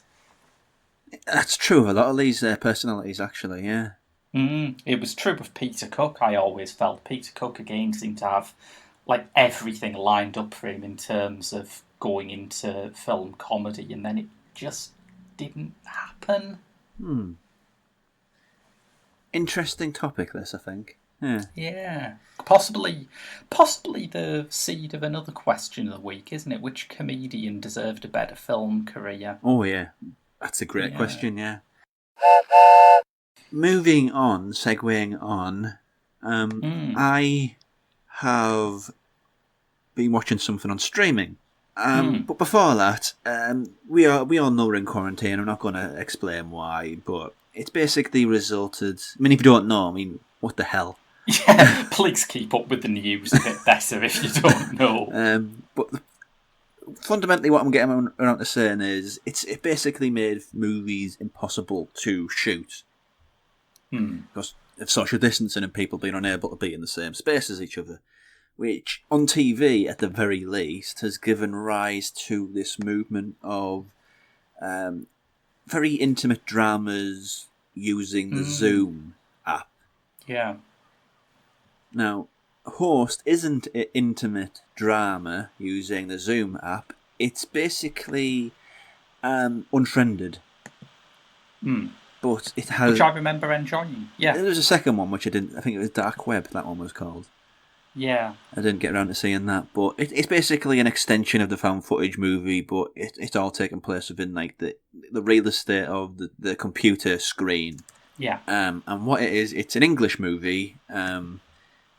[SPEAKER 2] That's true, a lot of these personalities, actually, yeah.
[SPEAKER 1] It was true of Peter Cook, I always felt. Peter Cook, again, seemed to have like everything lined up for him in terms of going into film comedy, and then it just didn't happen.
[SPEAKER 2] Interesting topic, this, I think.
[SPEAKER 1] Yeah. Possibly the seed of another question of the week, isn't it? Which comedian deserved a better film career?
[SPEAKER 2] Oh, yeah. That's a great question, yeah. Moving on, segueing on, I have been watching something on streaming. But before that, we all know we're in quarantine. I'm not going to explain why, but it's basically resulted... I mean, if you don't know, I mean, what the hell?
[SPEAKER 1] Yeah, please keep up with the news a bit better if you don't know.
[SPEAKER 2] But fundamentally what I'm getting around to saying is it basically made movies impossible to shoot. Because of social distancing and people being unable to be in the same space as each other. Which, on TV, at the very least, has given rise to this movement of very intimate dramas using the Zoom app.
[SPEAKER 1] Yeah.
[SPEAKER 2] Now, Host isn't an intimate drama using the Zoom app. It's basically unfriended. But it has...
[SPEAKER 1] Which I remember enjoying, yeah.
[SPEAKER 2] There was a second one, which I didn't... I think it was Dark Web, that one was called.
[SPEAKER 1] Yeah.
[SPEAKER 2] I didn't get around to seeing that, but it's basically an extension of the found footage movie, but it's all taking place within like the real estate of the computer screen.
[SPEAKER 1] Yeah.
[SPEAKER 2] And what it is, it's an English movie.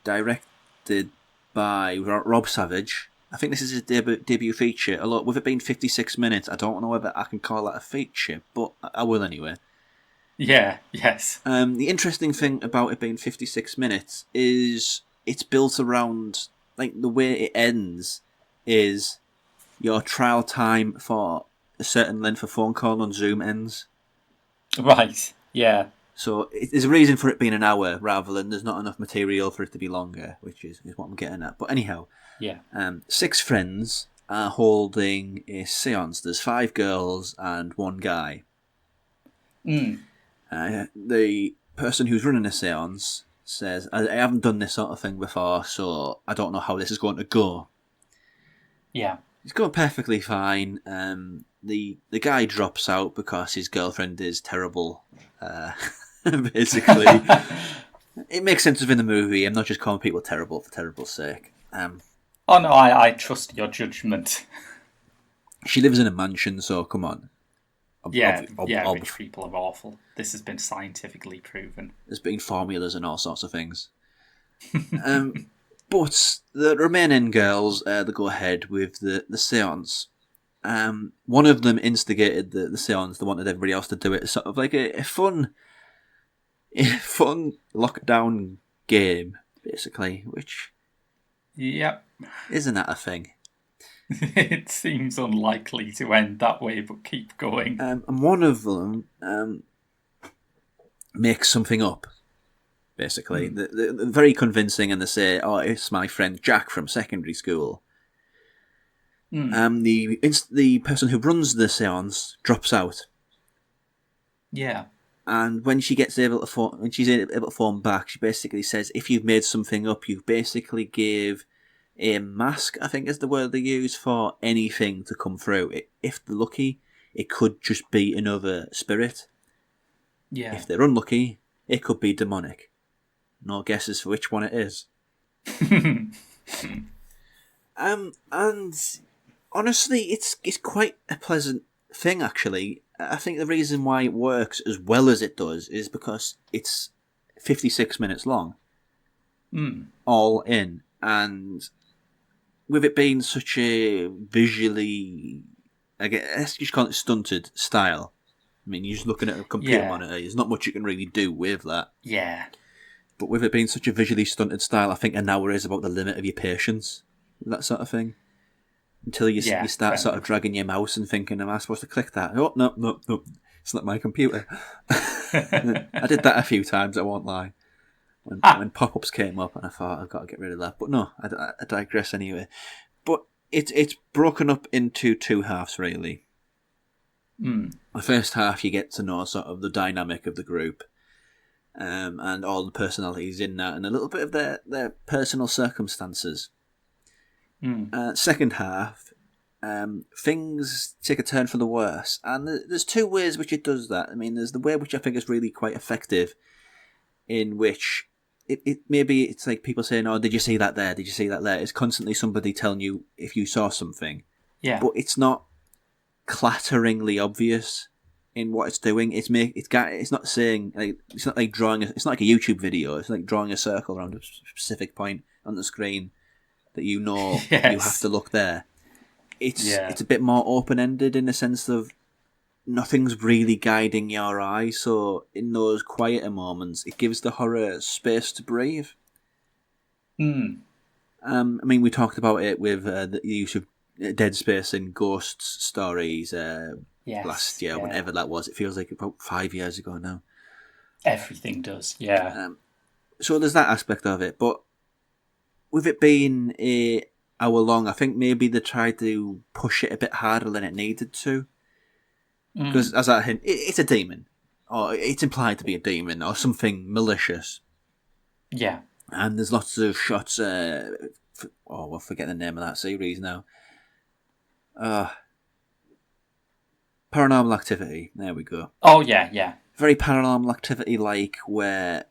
[SPEAKER 2] directed by Rob Savage. I think this is his debut feature. Although with it being 56 minutes, I don't know whether I can call that a feature, but I will anyway.
[SPEAKER 1] Yeah, yes.
[SPEAKER 2] The interesting thing about it being 56 minutes is it's built around, like, the way it ends is your trial time for a certain length of phone call on Zoom ends.
[SPEAKER 1] Right, yeah.
[SPEAKER 2] So there's a reason for it being an hour rather than there's not enough material for it to be longer, which is what I'm getting at. But anyhow,
[SPEAKER 1] Yeah.
[SPEAKER 2] 6 friends are holding a seance. There's 5 girls and 1 guy. The person who's running the seance says, I haven't done this sort of thing before, so I don't know how this is going to go.
[SPEAKER 1] Yeah.
[SPEAKER 2] It's going perfectly fine. The guy drops out because his girlfriend is terrible. Basically, it makes sense within the movie. I'm not just calling people terrible for terrible's sake.
[SPEAKER 1] Oh no, I trust your judgment.
[SPEAKER 2] She lives in a mansion, so come on.
[SPEAKER 1] Rich people are awful. This has been scientifically proven.
[SPEAKER 2] There's been formulas and all sorts of things. But the remaining girls, they go ahead with the seance. One of them instigated the seance. They wanted everybody else to do it. It's sort of like a fun lockdown game, basically, which
[SPEAKER 1] Yep.
[SPEAKER 2] isn't that a thing?
[SPEAKER 1] It seems unlikely to end that way, but keep going.
[SPEAKER 2] And one of them makes something up, basically. They're very convincing, and they say, "Oh, it's my friend Jack from secondary school." The person who runs the seance drops out.
[SPEAKER 1] Yeah.
[SPEAKER 2] And when she's able to phone back, she basically says, if you've made something up, you basically gave a mask, I think is the word they use, for anything to come through. If they're lucky, it could just be another spirit.
[SPEAKER 1] Yeah.
[SPEAKER 2] If they're unlucky, it could be demonic. No guesses for which one it is. And honestly, it's quite a pleasant thing, actually. I think the reason why it works as well as it does is because it's 56 minutes long. All in. And with it being such a visually, I guess you just call it stunted style. I mean, you're just looking at a computer monitor. There's not much you can really do with that.
[SPEAKER 1] Yeah.
[SPEAKER 2] But with it being such a visually stunted style, I think an hour is about the limit of your patience. That sort of thing. Until you start sort of dragging your mouse and thinking, am I supposed to click that? Oh, no. It's not my computer. I did that a few times, I won't lie. When pop-ups came up and I thought, I've got to get rid of that. But no, I digress anyway. But it's broken up into 2 halves, really. The first half, you get to know sort of the dynamic of the group. And all the personalities in that, and a little bit of their personal circumstances. Second half, things take a turn for the worse, and there's 2 ways which it does that. I mean, there's the way which I think is really quite effective, in which it's like people saying, "Oh, did you see that there? Did you see that there?" It's constantly somebody telling you if you saw something, but it's not clatteringly obvious in what it's doing. It's not saying, like, it's not like drawing. It's not like a YouTube video. It's like drawing a circle around a specific point on the screen that you know you have to look there. It's a bit more open-ended in the sense of nothing's really guiding your eye, so in those quieter moments it gives the horror space to breathe. I mean, we talked about it with the use of dead space in ghost stories last year, whenever that was. It feels like about 5 years ago now.
[SPEAKER 1] Everything does, yeah.
[SPEAKER 2] So there's that aspect of it, but with it being an hour long, I think maybe they tried to push it a bit harder than it needed to. Because, as I hint, it's a demon. Or it's implied to be a demon, or something malicious.
[SPEAKER 1] Yeah.
[SPEAKER 2] And there's lots of shots, we'll forget the name of that series now. Paranormal Activity, there we go.
[SPEAKER 1] Oh, yeah.
[SPEAKER 2] Very Paranormal Activity-like, where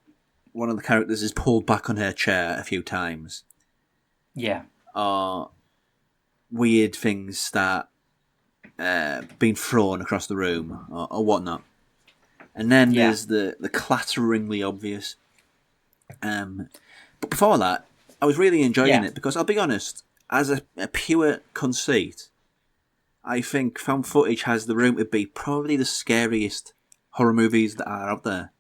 [SPEAKER 2] one of the characters is pulled back on her chair a few times.
[SPEAKER 1] Yeah.
[SPEAKER 2] Or weird things start being thrown across the room, or whatnot. And then there's the clatteringly obvious. But before that, I was really enjoying
[SPEAKER 1] Yeah.
[SPEAKER 2] it because I'll be honest, as a pure conceit, I think found footage has the room to be probably the scariest horror movies that are out there.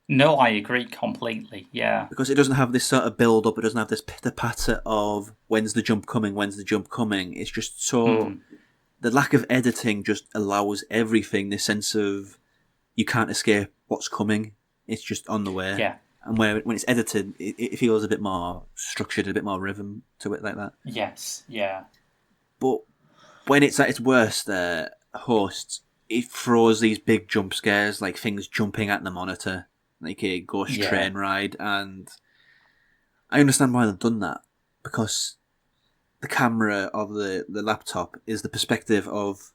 [SPEAKER 1] No, I agree completely. Yeah.
[SPEAKER 2] Because it doesn't have this sort of build up, it doesn't have this pitter patter of when's the jump coming, when's the jump coming. It's just so. The lack of editing just allows everything this sense of you can't escape what's coming. It's just on the way.
[SPEAKER 1] Yeah.
[SPEAKER 2] And when it's edited, it feels a bit more structured, a bit more rhythm to it like that.
[SPEAKER 1] Yes. Yeah.
[SPEAKER 2] But when it's at its worst, hosts, it throws these big jump scares, like things jumping at the monitor, like a ghost train ride, and I understand why they've done that, because the camera of the laptop is the perspective of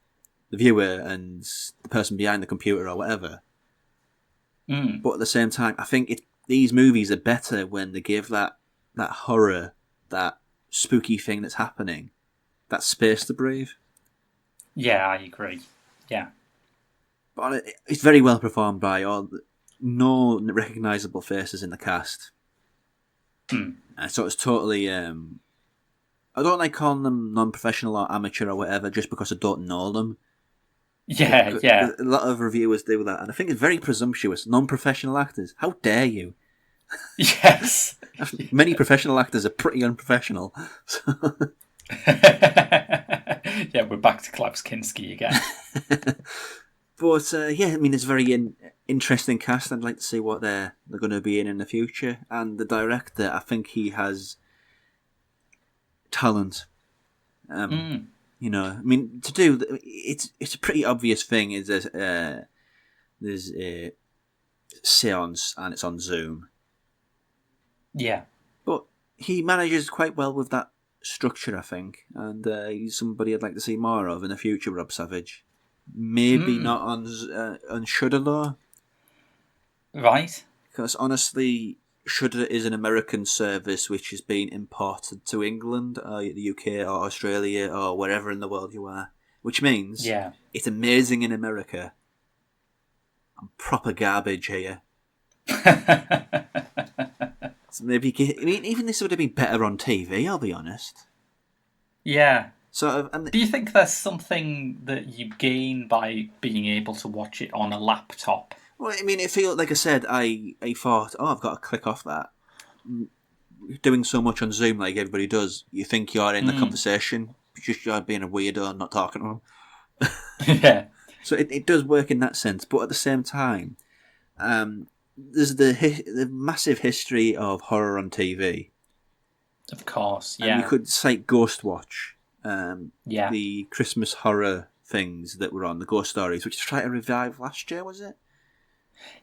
[SPEAKER 2] the viewer and the person behind the computer or whatever. But at the same time, I think these movies are better when they give that horror, that spooky thing that's happening, that space to breathe.
[SPEAKER 1] Yeah, I agree. Yeah.
[SPEAKER 2] But it's very well performed by no recognisable faces in the cast. So it's totally... I don't like calling them non-professional or amateur or whatever just because I don't know them.
[SPEAKER 1] Yeah, yeah.
[SPEAKER 2] A lot of reviewers do that, and I think it's very presumptuous. Non-professional actors, how dare you?
[SPEAKER 1] Yes.
[SPEAKER 2] Many professional actors are pretty unprofessional. So.
[SPEAKER 1] Yeah, we're back to Klaus Kinski again.
[SPEAKER 2] But yeah, I mean, it's a very interesting cast. I'd like to see what they're going to be in the future. And the director, I think he has talent. You know, I mean, to do it's a pretty obvious thing. Is there's a seance and it's on Zoom.
[SPEAKER 1] Yeah.
[SPEAKER 2] But he manages quite well with that structure, I think, and he's somebody I'd like to see more of in the future. Rob Savage, maybe not on Shudder though,
[SPEAKER 1] Right.
[SPEAKER 2] because honestly, Shudder is an American service which has been imported to England, the UK, or Australia, or wherever in the world you are, which means it's amazing in America and proper garbage here. So maybe, I mean, even this would have been better on TV, I'll be honest.
[SPEAKER 1] Yeah.
[SPEAKER 2] Do
[SPEAKER 1] you think there's something that you gain by being able to watch it on a laptop?
[SPEAKER 2] Well, I mean, it feels like I said. I thought, I've got to click off that. Doing so much on Zoom, like everybody does, you think you're in the conversation, just you're being a weirdo and not talking to them.
[SPEAKER 1] Yeah.
[SPEAKER 2] So it does work in that sense, but at the same time, there's the massive history of horror on TV.
[SPEAKER 1] Of course, yeah.
[SPEAKER 2] And you could cite Ghost Watch,
[SPEAKER 1] yeah,
[SPEAKER 2] the Christmas horror things that were on, the ghost stories, which they tried to revive last year, was it?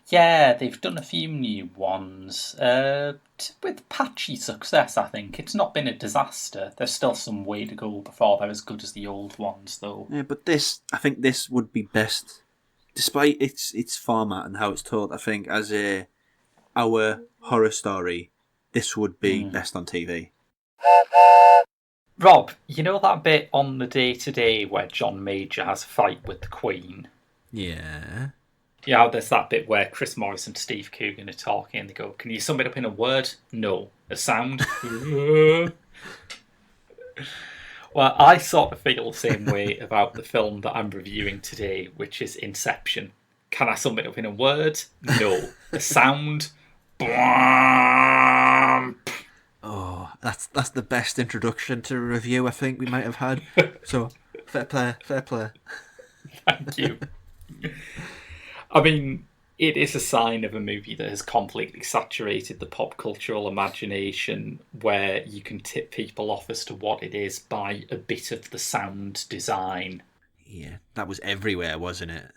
[SPEAKER 1] Yeah, they've done a few new ones with patchy success, I think. It's not been a disaster. There's still some way to go before they're as good as the old ones, though.
[SPEAKER 2] Yeah, but I think this would be best, despite its format and how it's told. I think as our horror story, this would be best on TV.
[SPEAKER 1] Rob, you know that bit on the Day-to-Day where John Major has a fight with the Queen?
[SPEAKER 2] Yeah.
[SPEAKER 1] Yeah, there's that bit where Chris Morris and Steve Coogan are talking and they go, "Can you sum it up in a word?" "No." "A sound?" Well, I sort of feel the same way about the film that I'm reviewing today, which is Inception. Can I sum it up in a word? No. A sound?
[SPEAKER 2] Oh, that's the best introduction to a review I think we might have had. So, fair play.
[SPEAKER 1] Thank you. I mean, it is a sign of a movie that has completely saturated the pop cultural imagination, where you can tip people off as to what it is by a bit of the sound design.
[SPEAKER 2] Yeah, that was everywhere, wasn't it?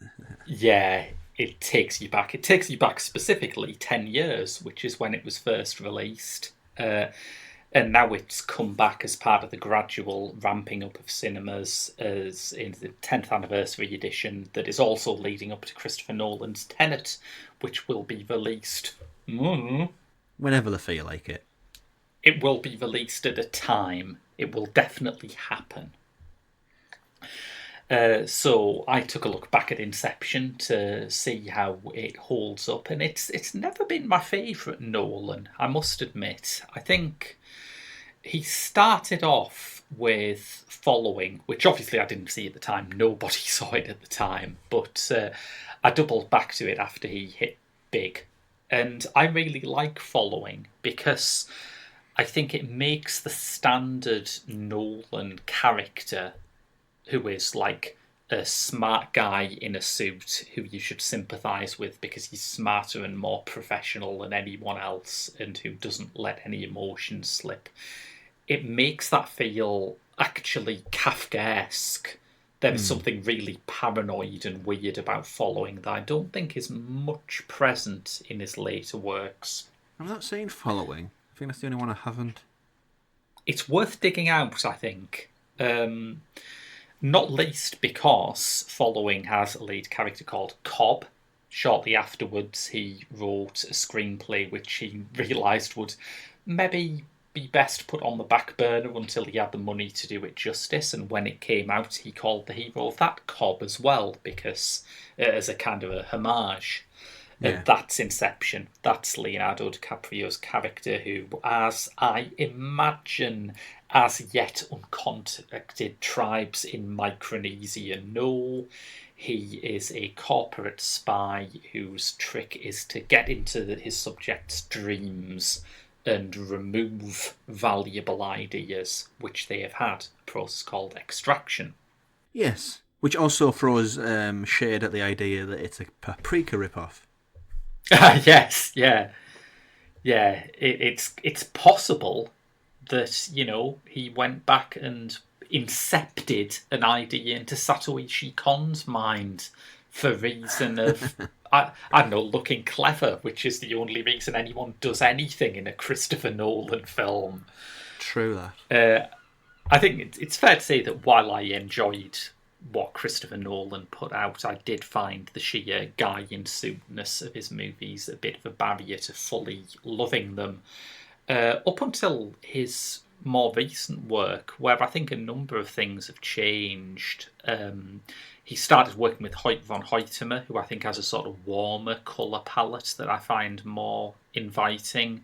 [SPEAKER 1] Yeah, it takes you back. It takes you back specifically 10 years, which is when it was first released. And now it's come back as part of the gradual ramping up of cinemas as in the 10th anniversary edition that is also leading up to Christopher Nolan's Tenet, which will be released
[SPEAKER 2] whenever they feel like it.
[SPEAKER 1] It will be released at a time. It will definitely happen. So I took a look back at Inception to see how it holds up, and it's never been my favourite Nolan, I must admit. I think he started off with Following, which obviously I didn't see at the time. Nobody saw it at the time, but I doubled back to it after he hit big. And I really like Following because I think it makes the standard Nolan character, who is like a smart guy in a suit who you should sympathise with because he's smarter and more professional than anyone else and who doesn't let any emotions slip. It makes that feel actually Kafkaesque. There is something really paranoid and weird about Following that I don't think is much present in his later works.
[SPEAKER 2] I'm not saying Following. I think that's the only one I haven't.
[SPEAKER 1] It's worth digging out, I think. Not least because Following has a lead character called Cobb. Shortly afterwards, he wrote a screenplay which he realised would maybe be best put on the back burner until he had the money to do it justice. And when it came out, he called the hero of that Cobb as well, because as a kind of a homage. And that's Inception. That's Leonardo DiCaprio's character who, as I imagine as yet uncontacted tribes in Micronesia know, he is a corporate spy whose trick is to get into his subjects' dreams and remove valuable ideas which they have had, a process called extraction.
[SPEAKER 2] Yes, which also throws shade at the idea that it's a Paprika ripoff.
[SPEAKER 1] Yes, yeah. It's possible that, he went back and incepted an idea into Satoshi Kon's mind for reason of, I don't know, looking clever, which is the only reason anyone does anything in a Christopher Nolan film.
[SPEAKER 2] True that.
[SPEAKER 1] I think it's fair to say that while I enjoyed what Christopher Nolan put out, I did find the sheer guy-in-suitness of his movies a bit of a barrier to fully loving them. Up until his more recent work, where I think a number of things have changed. He started working with Hoyt von Hoytema, who I think has a sort of warmer colour palette that I find more inviting.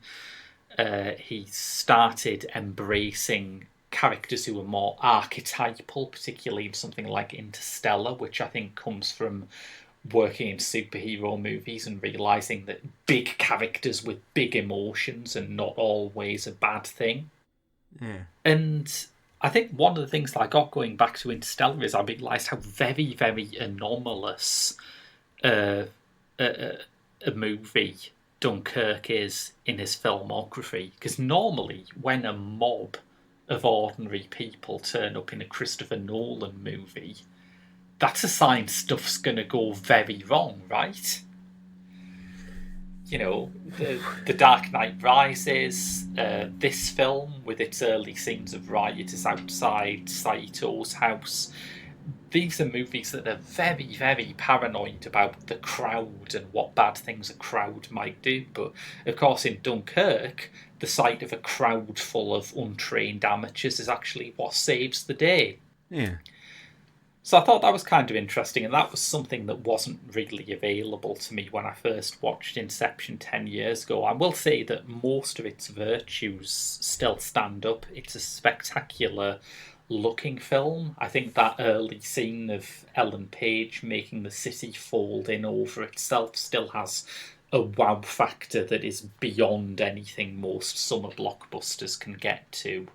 [SPEAKER 1] He started embracing characters who are more archetypal, particularly in something like Interstellar, which I think comes from working in superhero movies and realising that big characters with big emotions are not always a bad thing.
[SPEAKER 2] Yeah.
[SPEAKER 1] And I think one of the things that I got going back to Interstellar is I realised how very, very anomalous a movie Dunkirk is in his filmography. Because normally when a mob of ordinary people turn up in a Christopher Nolan movie, that's a sign stuff's going to go very wrong, right? The Dark Knight Rises, this film with its early scenes of rioters outside Saito's house. These are movies that are very, very paranoid about the crowd and what bad things a crowd might do. But, of course, in Dunkirk, the sight of a crowd full of untrained amateurs is actually what saves the day.
[SPEAKER 2] Yeah.
[SPEAKER 1] So I thought that was kind of interesting, and that was something that wasn't really available to me when I first watched Inception 10 years ago. I will say that most of its virtues still stand up. It's a spectacular looking film. I think that early scene of Ellen Page making the city fold in over itself still has a wow factor that is beyond anything most summer blockbusters can get to.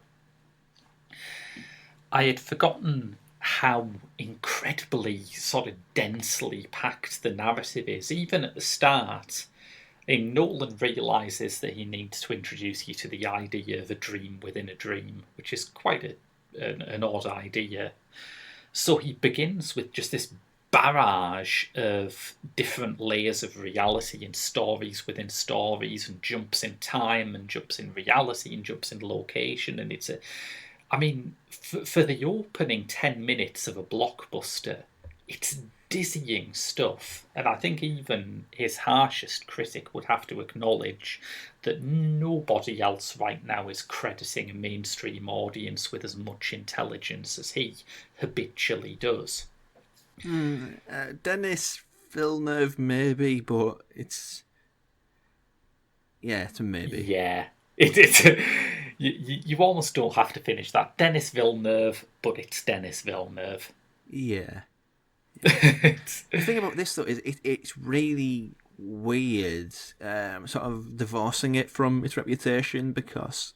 [SPEAKER 1] I had forgotten how incredibly sort of densely packed the narrative is. Even at the start, Nolan realises that he needs to introduce you to the idea of a dream within a dream, which is quite an odd idea. So he begins with just this barrage of different layers of reality and stories within stories, and jumps in time and jumps in reality and jumps in location. And it's for the opening 10 minutes of a blockbuster, it's dizzying stuff. And I think even his harshest critic would have to acknowledge that nobody else right now is crediting a mainstream audience with as much intelligence as he habitually does.
[SPEAKER 2] Denis Villeneuve, maybe, but it's a maybe.
[SPEAKER 1] Yeah, it's you almost don't have to finish that. Denis Villeneuve, but it's Denis Villeneuve.
[SPEAKER 2] Yeah.
[SPEAKER 1] It's-
[SPEAKER 2] The thing about this though is it's really weird, sort of divorcing it from its reputation, because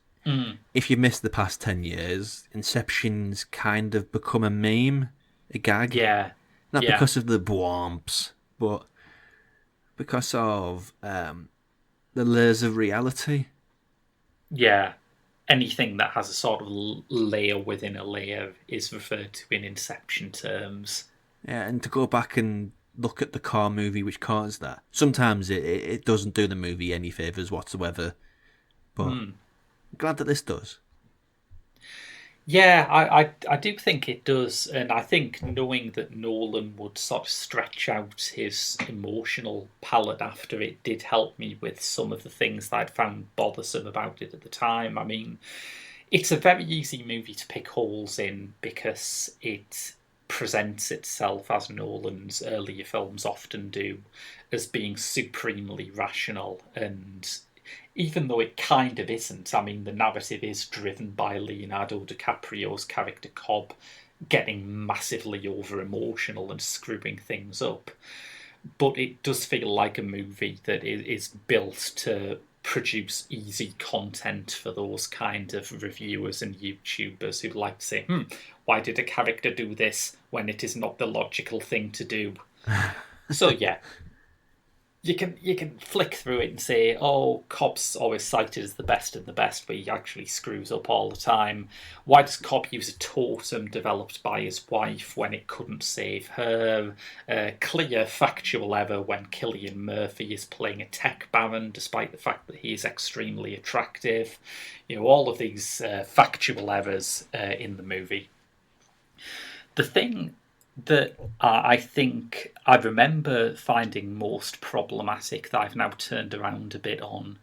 [SPEAKER 2] if you miss the past 10 years, Inception's kind of become a meme, a gag.
[SPEAKER 1] yeah,
[SPEAKER 2] Not
[SPEAKER 1] yeah,
[SPEAKER 2] because of the bwomps, but because of the layers of reality.
[SPEAKER 1] yeah. Anything that has a sort of layer within a layer is referred to in Inception terms.
[SPEAKER 2] Yeah, and to go back and look at the car movie which caused that, sometimes it doesn't do the movie any favours whatsoever, but I'm glad that this does.
[SPEAKER 1] Yeah, I do think it does, and I think knowing that Nolan would sort of stretch out his emotional palette after it did help me with some of the things that I'd found bothersome about it at the time. I mean, it's a very easy movie to pick holes in because it presents itself, as Nolan's earlier films often do, as being supremely rational. And even though it kind of isn't, I mean, the narrative is driven by Leonardo DiCaprio's character Cobb getting massively over emotional and screwing things up. But it does feel like a movie that is built to produce easy content for those kind of reviewers and YouTubers who like to say, why did a character do this when it is not the logical thing to do? So yeah, you can flick through it and say, oh, Cobb's always cited as the best of the best, but he actually screws up all the time. Why does Cobb use a totem developed by his wife when it couldn't save her? Clear factual error when Cillian Murphy is playing a tech baron, despite the fact that he is extremely attractive. You know, all of these factual errors in the movie. The thing that I think I remember finding most problematic that I've now turned around a bit on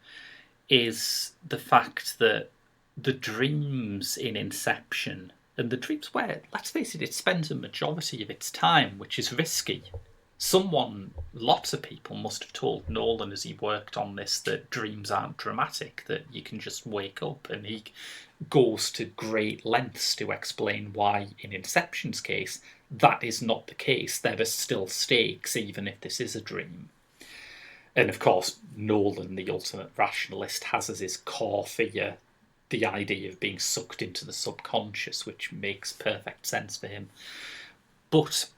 [SPEAKER 1] is the fact that the dreams in Inception, and the dreams where, let's face it spends a majority of its time, which is risky. Lots of people must have told Nolan as he worked on this that dreams aren't dramatic, that you can just wake up, and he goes to great lengths to explain why, in Inception's case, that is not the case. There are still stakes, even if this is a dream. And of course, Nolan, the ultimate rationalist, has as his core fear the idea of being sucked into the subconscious, which makes perfect sense for him. But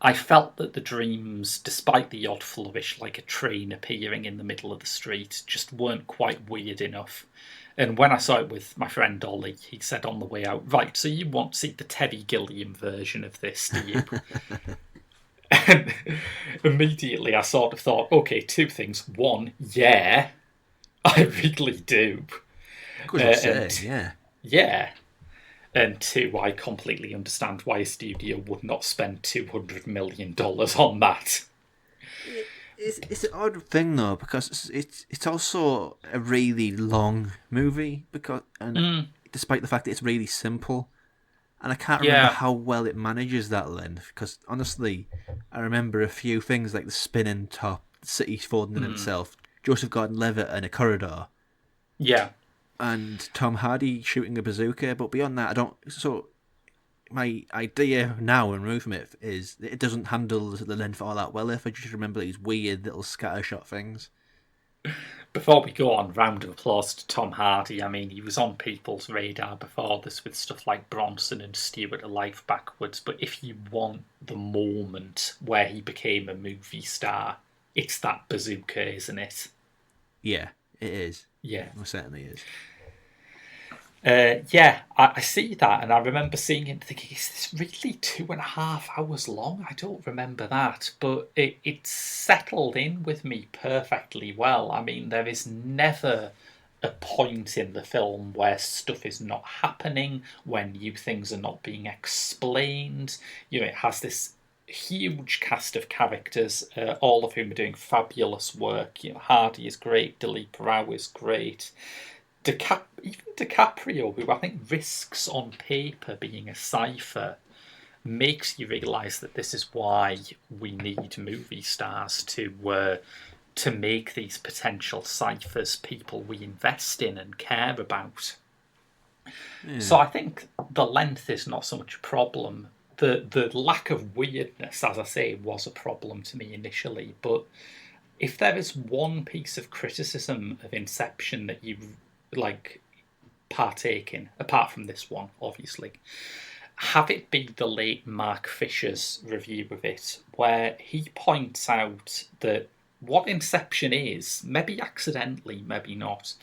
[SPEAKER 1] I felt that the dreams, despite the odd flourish like a train appearing in the middle of the street, just weren't quite weird enough. And when I saw it with my friend Ollie, he said on the way out, right, so you want to see the Terry Gilliam version of this, do you? And immediately I sort of thought, okay, two things. One, yeah, I really do.
[SPEAKER 2] Good to say, yeah.
[SPEAKER 1] Yeah. And two, I completely understand why a studio would not spend $200 million on that.
[SPEAKER 2] It's an odd thing though, because it's also a really long movie, despite the fact that it's really simple, and I can't remember how well it manages that length. Because honestly, I remember a few things like the spinning top, the city folding in itself, Joseph Gordon-Levitt in a corridor, and Tom Hardy shooting a bazooka. But beyond that, I don't. So my idea now and remove from it is that it doesn't handle the length all that well if I just remember these weird little scattershot things.
[SPEAKER 1] Before we go on, round of applause to Tom Hardy. I mean, he was on people's radar before this with stuff like Bronson and Stewart of Life Backwards, but if you want the moment where he became a movie star, it's that bazooka, isn't it?
[SPEAKER 2] Yeah, it is.
[SPEAKER 1] Yeah.
[SPEAKER 2] It certainly is.
[SPEAKER 1] I see that, and I remember seeing it and thinking, is this really 2.5 hours long? I don't remember that, but it settled in with me perfectly well. I mean, there is never a point in the film where stuff is not happening, when new things are not being explained. You know, it has this huge cast of characters, all of whom are doing fabulous work. You know, Hardy is great, Dilip Rao is great. Even DiCaprio, who I think risks on paper being a cipher, makes you realise that this is why we need movie stars to make these potential ciphers people we invest in and care about. So I think the length is not so much a problem. The lack of weirdness, as I say, was a problem to me initially. But if there is one piece of criticism of Inception that you like partake in, apart from this one, obviously, have it be the late Mark Fisher's review of it, where he points out that what Inception is, maybe accidentally, maybe not,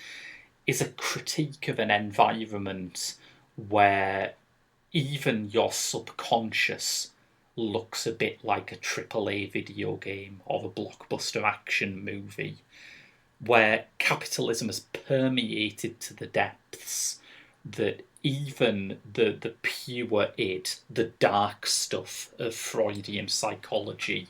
[SPEAKER 1] is a critique of an environment where even your subconscious looks a bit like a AAA video game or a blockbuster action movie, where capitalism has permeated to the depths that even the pure id, the dark stuff of Freudian psychology,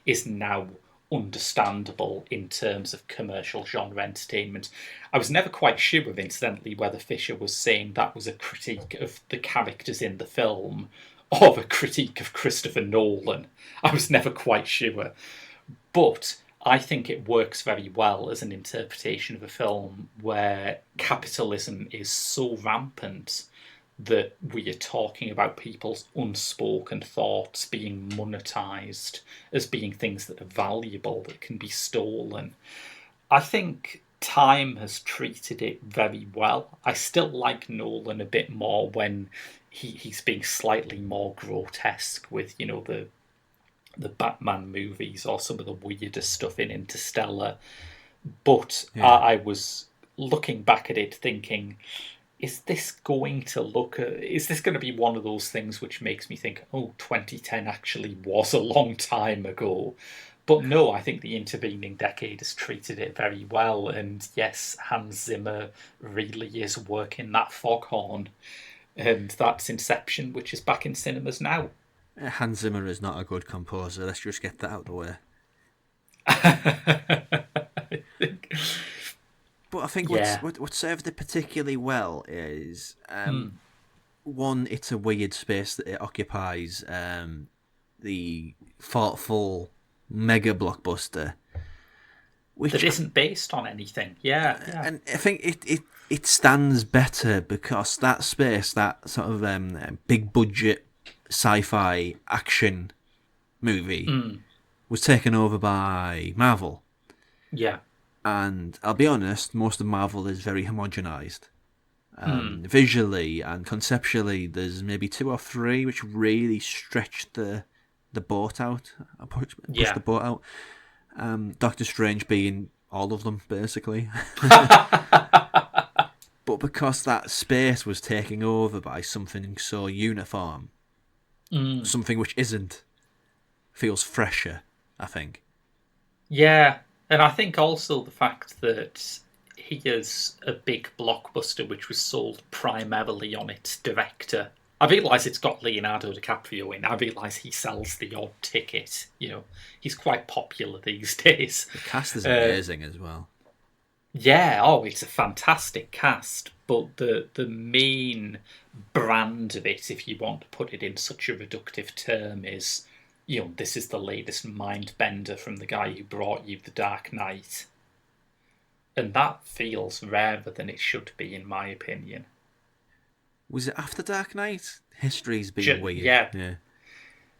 [SPEAKER 1] is now understandable in terms of commercial genre entertainment. I was never quite sure, incidentally, whether Fisher was saying that was a critique of the characters in the film or a critique of Christopher Nolan. I was never quite sure. But I think it works very well as an interpretation of a film where capitalism is so rampant that we are talking about people's unspoken thoughts being monetized as being things that are valuable, that can be stolen. I think time has treated it very well. I still like Nolan a bit more when he's being slightly more grotesque with, you know, the Batman movies or some of the weirder stuff in Interstellar. But I was looking back at it thinking, is this going to be one of those things which makes me think, oh, 2010 actually was a long time ago? But no, I think the intervening decade has treated it very well. And yes, Hans Zimmer really is working that foghorn. And that's Inception, which is back in cinemas now.
[SPEAKER 2] Hans Zimmer is not a good composer. Let's just get that out of the way.
[SPEAKER 1] I think...
[SPEAKER 2] But I think what served it particularly well is, one, it's a weird space that it occupies, the thoughtful mega blockbuster.
[SPEAKER 1] That isn't based on anything, yeah.
[SPEAKER 2] And I think it stands better because that space, that sort of big budget sci-fi action movie, was taken over by Marvel.
[SPEAKER 1] Yeah.
[SPEAKER 2] And I'll be honest, most of Marvel is very homogenized. Visually and conceptually, there's maybe 2 or 3 which really stretch the boat out. Push the boat out. Doctor Strange being all of them, basically. But because that space was taken over by something so uniform, something which isn't, feels fresher, I think.
[SPEAKER 1] Yeah. And I think also the fact that he is a big blockbuster which was sold primarily on its director. I realise it's got Leonardo DiCaprio in. I realise he sells the odd ticket. You know, he's quite popular these days.
[SPEAKER 2] The cast is amazing as well.
[SPEAKER 1] Yeah, it's a fantastic cast. But the main brand of it, if you want to put it in such a reductive term, is... You know, this is the latest mind bender from the guy who brought you The Dark Knight. And that feels rarer than it should be, in my opinion.
[SPEAKER 2] Was it after Dark Knight? History's been weird.
[SPEAKER 1] Yeah.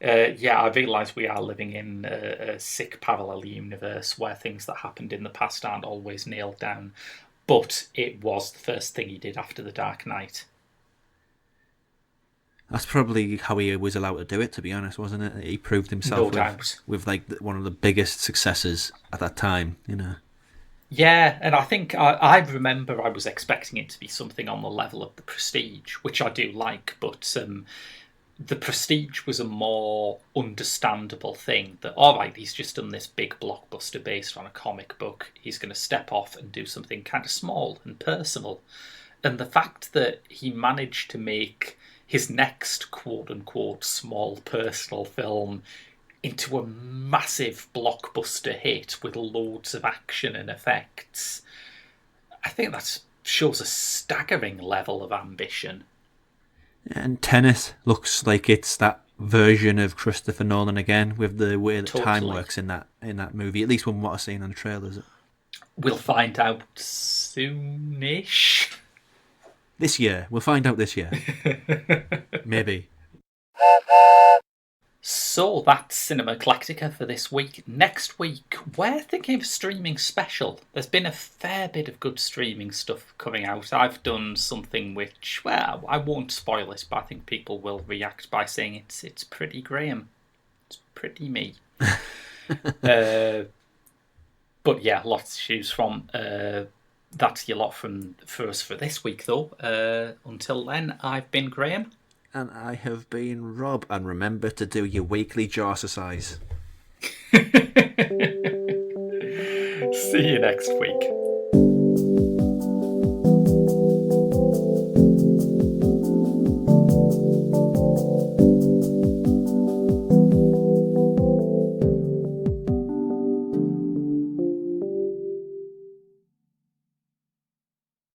[SPEAKER 1] I realise we are living in a sick parallel universe where things that happened in the past aren't always nailed down. But it was the first thing he did after The Dark Knight.
[SPEAKER 2] That's probably how he was allowed to do it, to be honest, wasn't it? He proved himself with like one of the biggest successes at that time, you know.
[SPEAKER 1] Yeah, and I think I remember I was expecting it to be something on the level of The Prestige, which I do like, but The Prestige was a more understandable thing that, all right, he's just done this big blockbuster based on a comic book. He's going to step off and do something kind of small and personal. And the fact that he managed to make his next quote-unquote small personal film into a massive blockbuster hit with loads of action and effects, I think that shows a staggering level of ambition.
[SPEAKER 2] And Tenet looks like it's that version of Christopher Nolan again, with the way that time
[SPEAKER 1] Totally.
[SPEAKER 2] works in that movie. At least from what I've seen on the trailers.
[SPEAKER 1] We'll find out soonish.
[SPEAKER 2] This year, we'll find out this year. Maybe.
[SPEAKER 1] So that's Cinema Eclectica for this week. Next week, we're thinking of a streaming special. There's been a fair bit of good streaming stuff coming out. I've done something which, well, I won't spoil it, but I think people will react by saying it's pretty Graham. It's pretty me. But yeah, lots to choose from. That's your lot for us for this week, though. Until then, I've been Graham.
[SPEAKER 2] And I have been Rob. And remember to do your weekly jaw exercise.
[SPEAKER 1] See you next week.